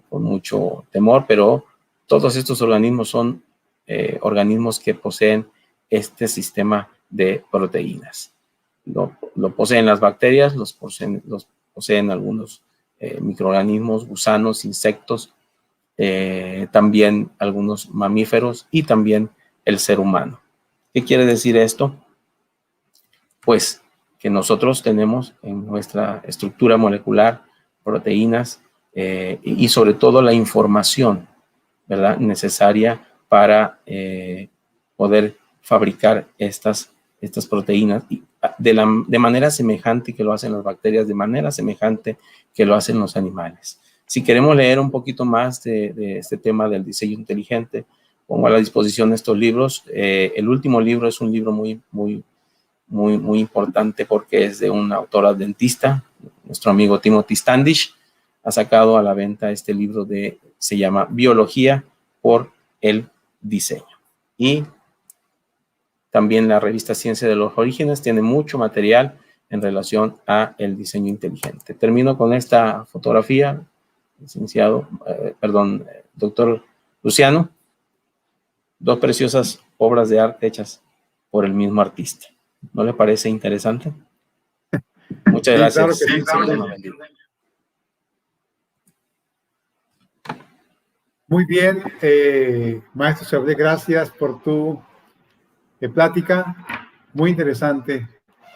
Speaker 3: con mucho temor, pero todos estos organismos son organismos que poseen este sistema de proteínas. Lo poseen las bacterias, los poseen algunos microorganismos, gusanos, insectos, también algunos mamíferos y también el ser humano. ¿Qué quiere decir esto? Pues que nosotros tenemos en nuestra estructura molecular proteínas y sobre todo la información, ¿verdad?, necesaria para poder fabricar estas proteínas de manera semejante que lo hacen las bacterias, de manera semejante que lo hacen los animales. Si queremos leer un poquito más de este tema del diseño inteligente, pongo a la disposición estos libros. El último libro es un libro muy importante porque es de un autor adventista, nuestro amigo Timothy Standish. Ha sacado a la venta este libro se llama Biología por el Diseño. Y también la revista Ciencia de los Orígenes tiene mucho material en relación a el diseño inteligente. Termino con esta fotografía, doctor Luciano. Dos preciosas obras de arte hechas por el mismo artista. ¿No le parece interesante? Muchas gracias.
Speaker 2: Claro que sí. Muy bien, maestro Chablé, gracias por tu plática. Muy interesante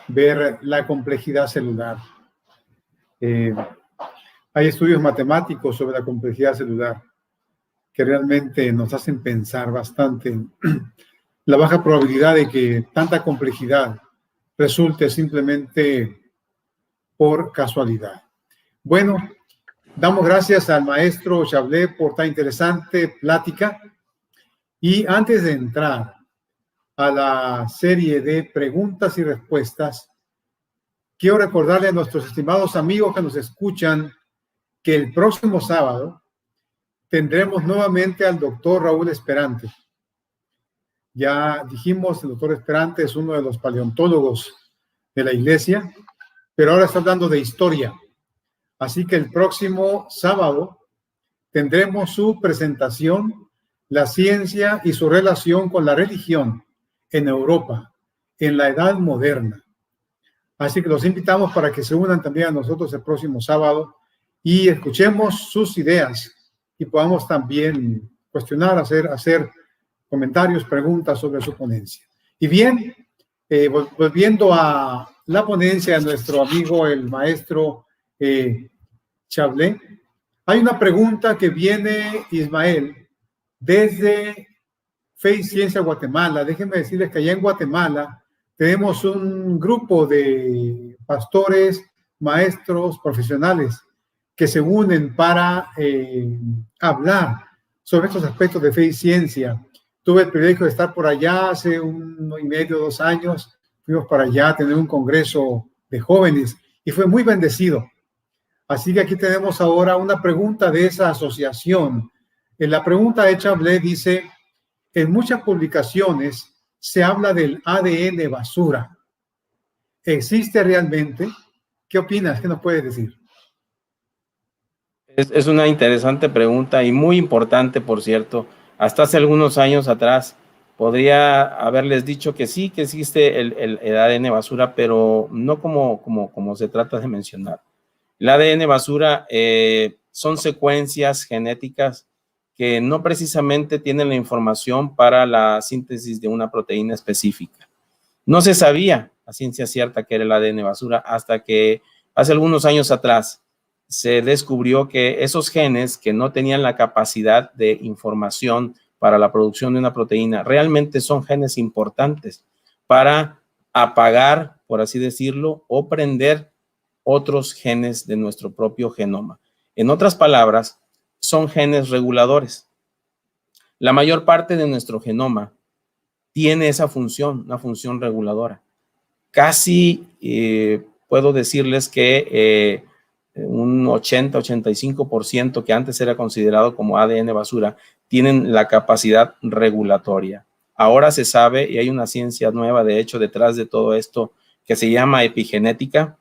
Speaker 2: ver la complejidad celular. Hay estudios matemáticos sobre la complejidad celular que realmente nos hacen pensar bastante en la baja probabilidad de que tanta complejidad resulte simplemente por casualidad. Bueno, damos gracias al maestro Chablé por tan interesante plática. Y antes de entrar a la serie de preguntas y respuestas, quiero recordarle a nuestros estimados amigos que nos escuchan que el próximo sábado tendremos nuevamente al doctor Raúl Esperante. Ya dijimos, el doctor Esperante es uno de los paleontólogos de la iglesia, pero ahora está hablando de historia. Así que el próximo sábado tendremos su presentación, la ciencia y su relación con la religión en Europa, en la Edad Moderna. Así que los invitamos para que se unan también a nosotros el próximo sábado y escuchemos sus ideas y podamos también cuestionar, hacer comentarios, preguntas sobre su ponencia. Y bien, volviendo a la ponencia de nuestro amigo, el maestro Chablé, hay una pregunta que viene, Ismael, desde Fe y Ciencia Guatemala. Déjenme decirles que allá en Guatemala tenemos un grupo de pastores, maestros, profesionales que se unen para hablar sobre estos aspectos de fe y ciencia. Tuve el privilegio de estar por allá hace 1 y medio, 2 años. Fuimos para allá a tener un congreso de jóvenes y fue muy bendecido. Así que aquí tenemos ahora una pregunta de esa asociación. En la pregunta de Chablé dice, en muchas publicaciones se habla del ADN basura. ¿Existe realmente? ¿Qué opinas? ¿Qué nos puedes decir?
Speaker 3: Es una interesante pregunta y muy importante, por cierto. Hasta hace algunos años atrás podría haberles dicho que sí, que existe el ADN basura, pero no como se trata de mencionar. El ADN basura son secuencias genéticas que no precisamente tienen la información para la síntesis de una proteína específica. No se sabía a ciencia cierta que era el ADN basura hasta que hace algunos años atrás se descubrió que esos genes que no tenían la capacidad de información para la producción de una proteína realmente son genes importantes para apagar, por así decirlo, o prender otros genes de nuestro propio genoma. En otras palabras, son genes reguladores. La mayor parte de nuestro genoma tiene esa función, una función reguladora. Casi puedo decirles que un 80-85% que antes era considerado como ADN basura, tienen la capacidad regulatoria. Ahora se sabe, y hay una ciencia nueva, de hecho, detrás de todo esto, que se llama epigenética,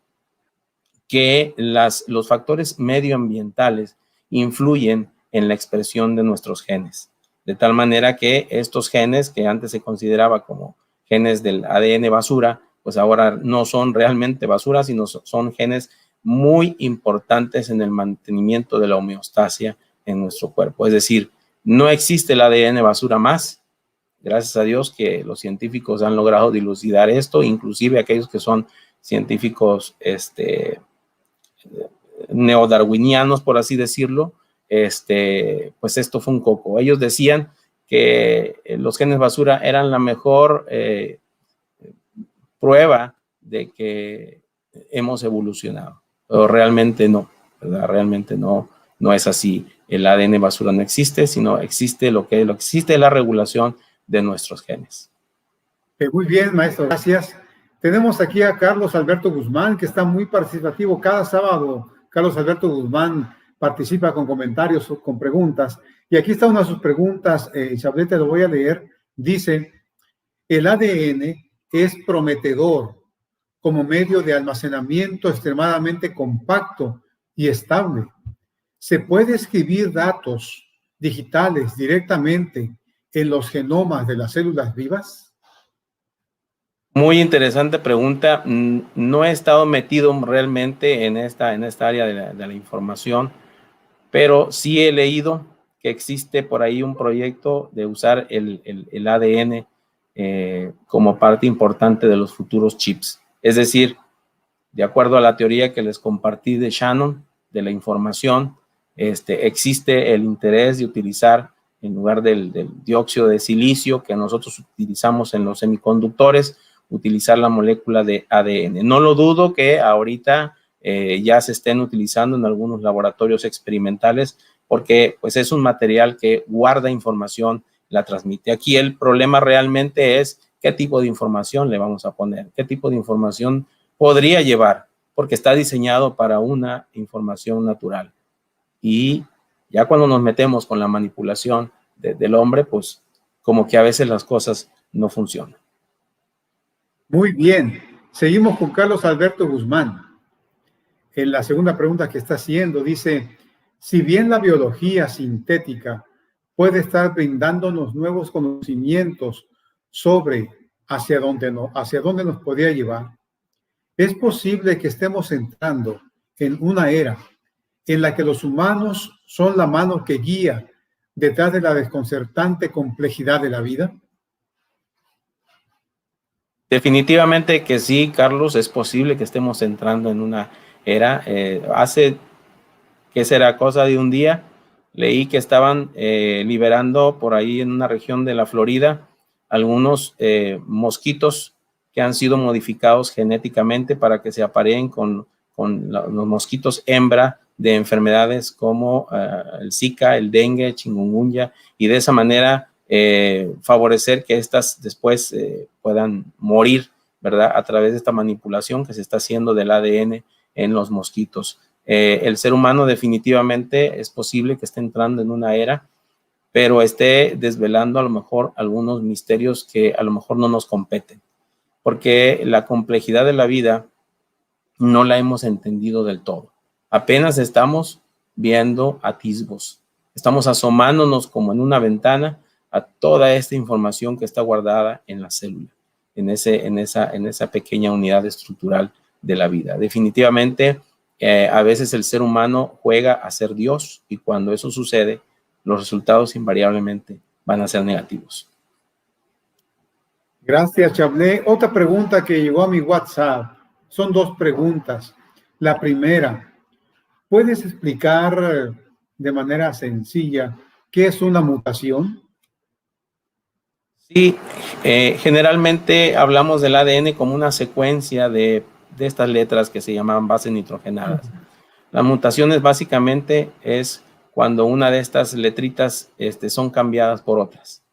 Speaker 3: que los factores medioambientales influyen en la expresión de nuestros genes. De tal manera que estos genes, que antes se consideraba como genes del ADN basura, pues ahora no son realmente basura, sino son genes muy importantes en el mantenimiento de la homeostasia en nuestro cuerpo. Es decir, no existe el ADN basura más. Gracias a Dios que los científicos han logrado dilucidar esto, inclusive aquellos que son científicos neodarwinianos, por así decirlo, pues esto fue un coco. Ellos decían que los genes basura eran la mejor prueba de que hemos evolucionado, pero realmente no, ¿verdad? Realmente no es así. El ADN basura no existe, sino existe lo que existe es la regulación de nuestros genes.
Speaker 2: Muy bien, maestro, gracias. Tenemos aquí a Carlos Alberto Guzmán, que está muy participativo. Cada sábado, Carlos Alberto Guzmán participa con comentarios, con preguntas. Y aquí está una de sus preguntas, Chablet, te lo voy a leer. Dice, el ADN es prometedor como medio de almacenamiento extremadamente compacto y estable. ¿Se puede escribir datos digitales directamente en los genomas de las células vivas?
Speaker 3: Muy interesante pregunta. No he estado metido realmente en esta área de la información, pero sí he leído que existe por ahí un proyecto de usar el ADN como parte importante de los futuros chips. Es decir, de acuerdo a la teoría que les compartí de Shannon, de la información, existe el interés de utilizar, en lugar del dióxido de silicio que nosotros utilizamos en los semiconductores, utilizar la molécula de ADN. No lo dudo que ahorita ya se estén utilizando en algunos laboratorios experimentales, porque pues es un material que guarda información, la transmite. Aquí el problema realmente es qué tipo de información le vamos a poner, qué tipo de información podría llevar, porque está diseñado para una información natural. Y ya cuando nos metemos con la manipulación del hombre, pues como que a veces las cosas no funcionan.
Speaker 2: Muy bien. Seguimos con Carlos Alberto Guzmán. En la segunda pregunta que está haciendo, dice, si bien la biología sintética puede estar brindándonos nuevos conocimientos sobre hacia dónde nos podría llevar, es posible que estemos entrando en una era en la que los humanos son la mano que guía detrás de la desconcertante complejidad de la vida.
Speaker 3: Definitivamente que sí, Carlos, es posible que estemos entrando en una era. Hace, ¿qué será? Cosa de un día, leí que estaban liberando por ahí en una región de la Florida algunos mosquitos que han sido modificados genéticamente para que se apareen con los mosquitos hembra de enfermedades como el Zika, el dengue, chikungunya, y de esa manera favorecer que estas después puedan morir, ¿verdad? A través de esta manipulación que se está haciendo del ADN en los mosquitos. El ser humano definitivamente es posible que esté entrando en una era, pero esté desvelando a lo mejor algunos misterios que a lo mejor no nos competen, porque la complejidad de la vida no la hemos entendido del todo. Apenas estamos viendo atisbos, estamos asomándonos como en una ventana a toda esta información que está guardada en la célula, en esa pequeña unidad estructural de la vida. Definitivamente, a veces el ser humano juega a ser Dios, y cuando eso sucede, los resultados invariablemente van a ser negativos.
Speaker 2: Gracias, Chablet. Otra pregunta que llegó a mi WhatsApp. Son dos preguntas. La primera, ¿puedes explicar de manera sencilla qué es una mutación?
Speaker 3: Sí, generalmente hablamos del ADN como una secuencia de estas letras que se llaman bases nitrogenadas. Las mutaciones básicamente es cuando una de estas letritas son cambiadas por otras.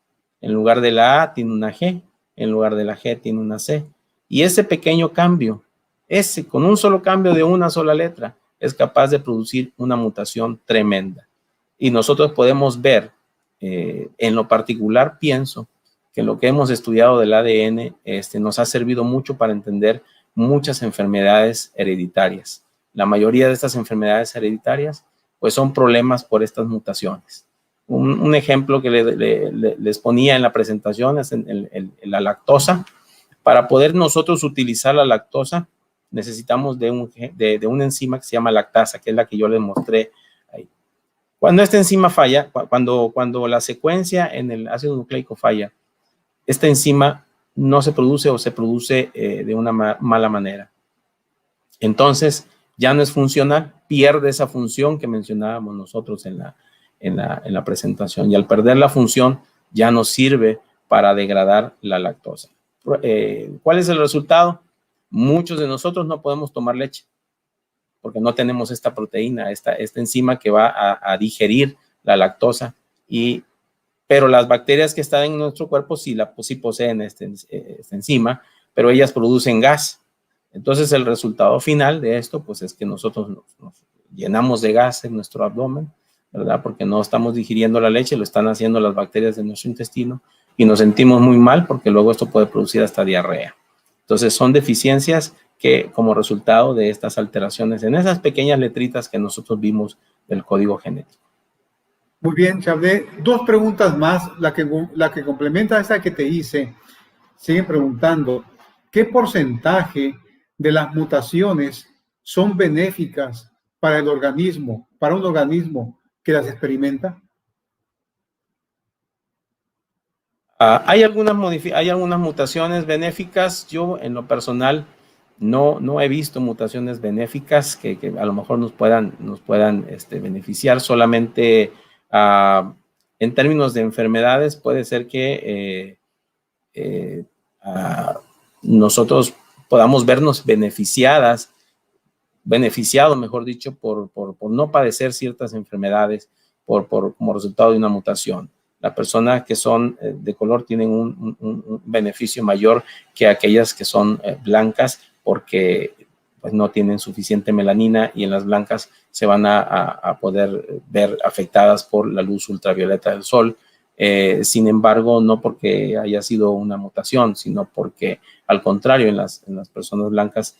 Speaker 3: En lugar de la A tiene una G, en lugar de la G tiene una C. Y ese pequeño cambio, con un solo cambio de una sola letra, es capaz de producir una mutación tremenda. Y nosotros podemos ver, en lo particular pienso, que lo que hemos estudiado del ADN nos ha servido mucho para entender muchas enfermedades hereditarias. La mayoría de estas enfermedades hereditarias pues son problemas por estas mutaciones. Un ejemplo que les ponía en la presentación es la lactosa. Para poder nosotros utilizar la lactosa necesitamos de una enzima que se llama lactasa, que es la que yo les mostré ahí. Cuando esta enzima falla, cuando la secuencia en el ácido nucleico falla, esta enzima no se produce o se produce de una mala manera. Entonces, ya no es funcional, pierde esa función que mencionábamos nosotros en la presentación. Y al perder la función, ya no sirve para degradar la lactosa. ¿Cuál es el resultado? Muchos de nosotros no podemos tomar leche porque no tenemos esta proteína, esta enzima que va a digerir la lactosa. Pero las bacterias que están en nuestro cuerpo sí poseen esta enzima, pero ellas producen gas. Entonces el resultado final de esto pues es que nosotros nos llenamos de gas en nuestro abdomen, ¿verdad? Porque no estamos digiriendo la leche, lo están haciendo las bacterias de nuestro intestino y nos sentimos muy mal porque luego esto puede producir hasta diarrea. Entonces son deficiencias que como resultado de estas alteraciones en esas pequeñas letritas que nosotros vimos del código genético.
Speaker 2: Muy bien, Chablé. 2 preguntas más, la que complementa esa que te hice. Siguen preguntando, ¿qué porcentaje de las mutaciones son benéficas para el organismo, para un organismo que las experimenta?
Speaker 3: Hay algunas mutaciones benéficas. Yo en lo personal no he visto mutaciones benéficas que a lo mejor nos puedan beneficiar. Solamente en términos de enfermedades puede ser que nosotros podamos vernos beneficiados, mejor dicho, por no padecer ciertas enfermedades como resultado de una mutación. Las personas que son de color tienen un beneficio mayor que aquellas que son blancas porque pues, no tienen suficiente melanina y en las blancas se van a poder ver afectadas por la luz ultravioleta del sol. Sin embargo, no porque haya sido una mutación, sino porque al contrario, en las personas blancas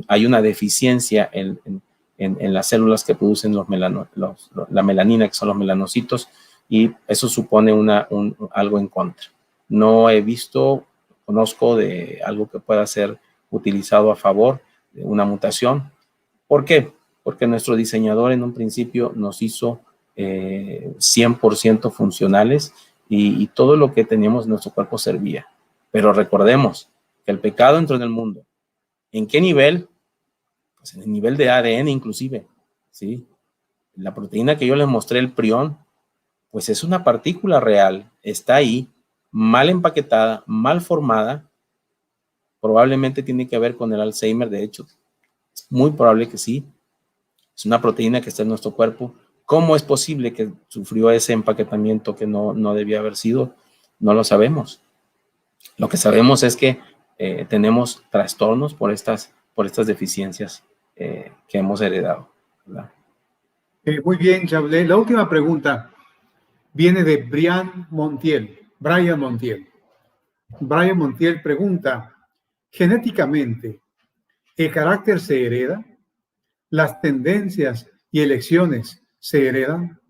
Speaker 3: hay una deficiencia en las células que producen la melanina, que son los melanocitos, y eso supone algo en contra. No he visto, conozco de algo que pueda ser utilizado a favor de una mutación. ¿Por qué? Porque nuestro diseñador en un principio nos hizo 100% funcionales y todo lo que teníamos en nuestro cuerpo servía. Pero recordemos que el pecado entró en el mundo. ¿En qué nivel? Pues en el nivel de ADN inclusive, ¿sí? La proteína que yo les mostré, el prión, pues es una partícula real, está ahí, mal empaquetada, mal formada, probablemente tiene que ver con el Alzheimer, de hecho, es muy probable que sí, es una proteína que está en nuestro cuerpo. ¿Cómo es posible que sufrió ese empaquetamiento que no debía haber sido? No lo sabemos. Lo que sabemos es que tenemos trastornos por estas deficiencias que hemos heredado, ¿verdad?
Speaker 2: Muy bien, Chablé. La última pregunta viene de Brian Montiel. Brian Montiel pregunta, genéticamente, ¿el carácter se hereda? ¿Las tendencias y elecciones se heredan?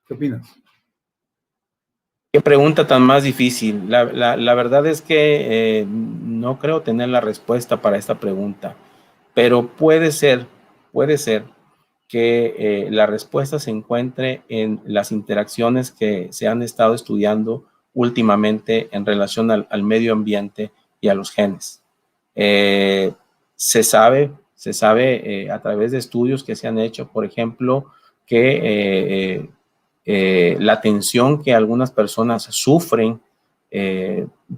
Speaker 2: ¿Qué opinas?
Speaker 3: Qué pregunta tan más difícil. La verdad es que no creo tener la respuesta para esta pregunta, pero puede ser que la respuesta se encuentre en las interacciones que se han estado estudiando últimamente en relación al medio ambiente y a los genes. Se sabe a través de estudios que se han hecho, por ejemplo, que la tensión que algunas personas sufren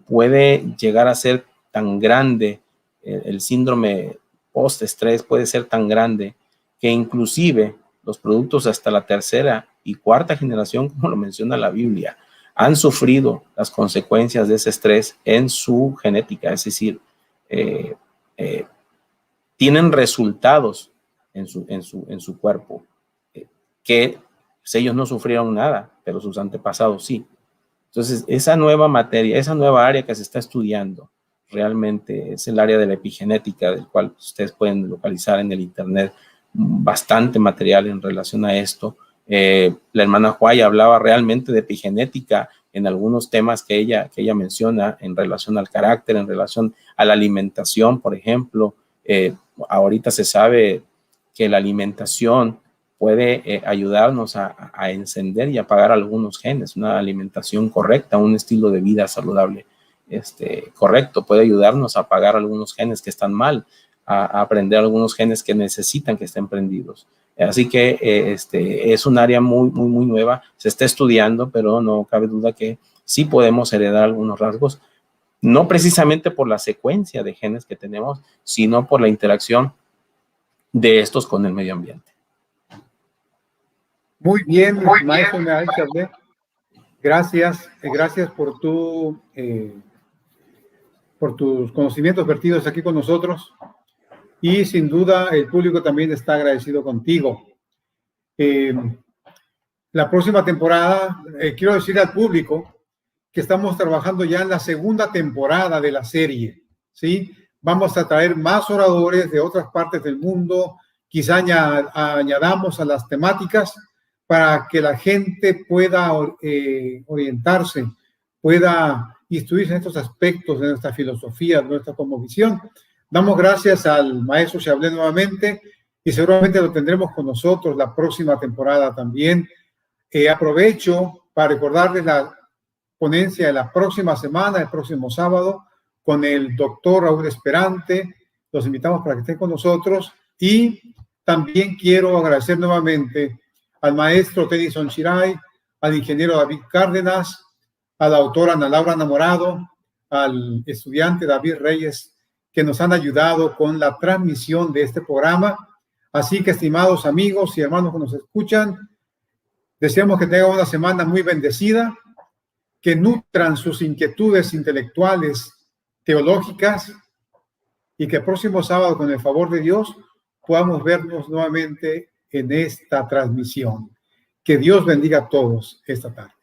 Speaker 3: puede llegar a ser tan grande, el síndrome postestrés puede ser tan grande que inclusive los productos hasta la 3ª y 4ª generación, como lo menciona la Biblia, han sufrido las consecuencias de ese estrés en su genética, es decir, tienen resultados en su cuerpo que pues, ellos no sufrieron nada, pero sus antepasados sí. Entonces, esa nueva materia, esa nueva área que se está estudiando, realmente es el área de la epigenética, del cual ustedes pueden localizar en el internet bastante material en relación a esto. La hermana Huay hablaba realmente de epigenética en algunos temas que ella menciona en relación al carácter, en relación a la alimentación, por ejemplo. Ahorita se sabe que la alimentación puede ayudarnos a encender y apagar algunos genes. Una alimentación correcta, un estilo de vida saludable correcto, puede ayudarnos a apagar algunos genes que están mal, a aprender algunos genes que necesitan que estén prendidos. Así que es un área muy nueva, se está estudiando, pero no cabe duda que sí podemos heredar algunos rasgos, no precisamente por la secuencia de genes que tenemos, sino por la interacción de estos con el medio ambiente.
Speaker 2: Muy bien, maestro Mehael Chavdet. Gracias por tus conocimientos vertidos aquí con nosotros. Y sin duda el público también está agradecido contigo. La próxima temporada, quiero decir al público que estamos trabajando ya en la segunda temporada de la serie, ¿sí? Vamos a traer más oradores de otras partes del mundo, quizá añadamos a las temáticas para que la gente pueda orientarse, pueda instruirse en estos aspectos de nuestra filosofía, de nuestra cosmovisión. Damos gracias al maestro Chavdet nuevamente y seguramente lo tendremos con nosotros la próxima temporada también. Aprovecho para recordarles la ponencia de la próxima semana, el próximo sábado, con el doctor Raúl Esperante. Los invitamos para que estén con nosotros. Y también quiero agradecer nuevamente al maestro Tennyson Shirai, al ingeniero David Cárdenas, a la autora Ana Laura Namorado, al estudiante David Reyes, que nos han ayudado con la transmisión de este programa. Así que, estimados amigos y hermanos que nos escuchan, deseamos que tengan una semana muy bendecida, que nutran sus inquietudes intelectuales, teológicas, y que el próximo sábado, con el favor de Dios, podamos vernos nuevamente en esta transmisión. Que Dios bendiga a todos esta tarde.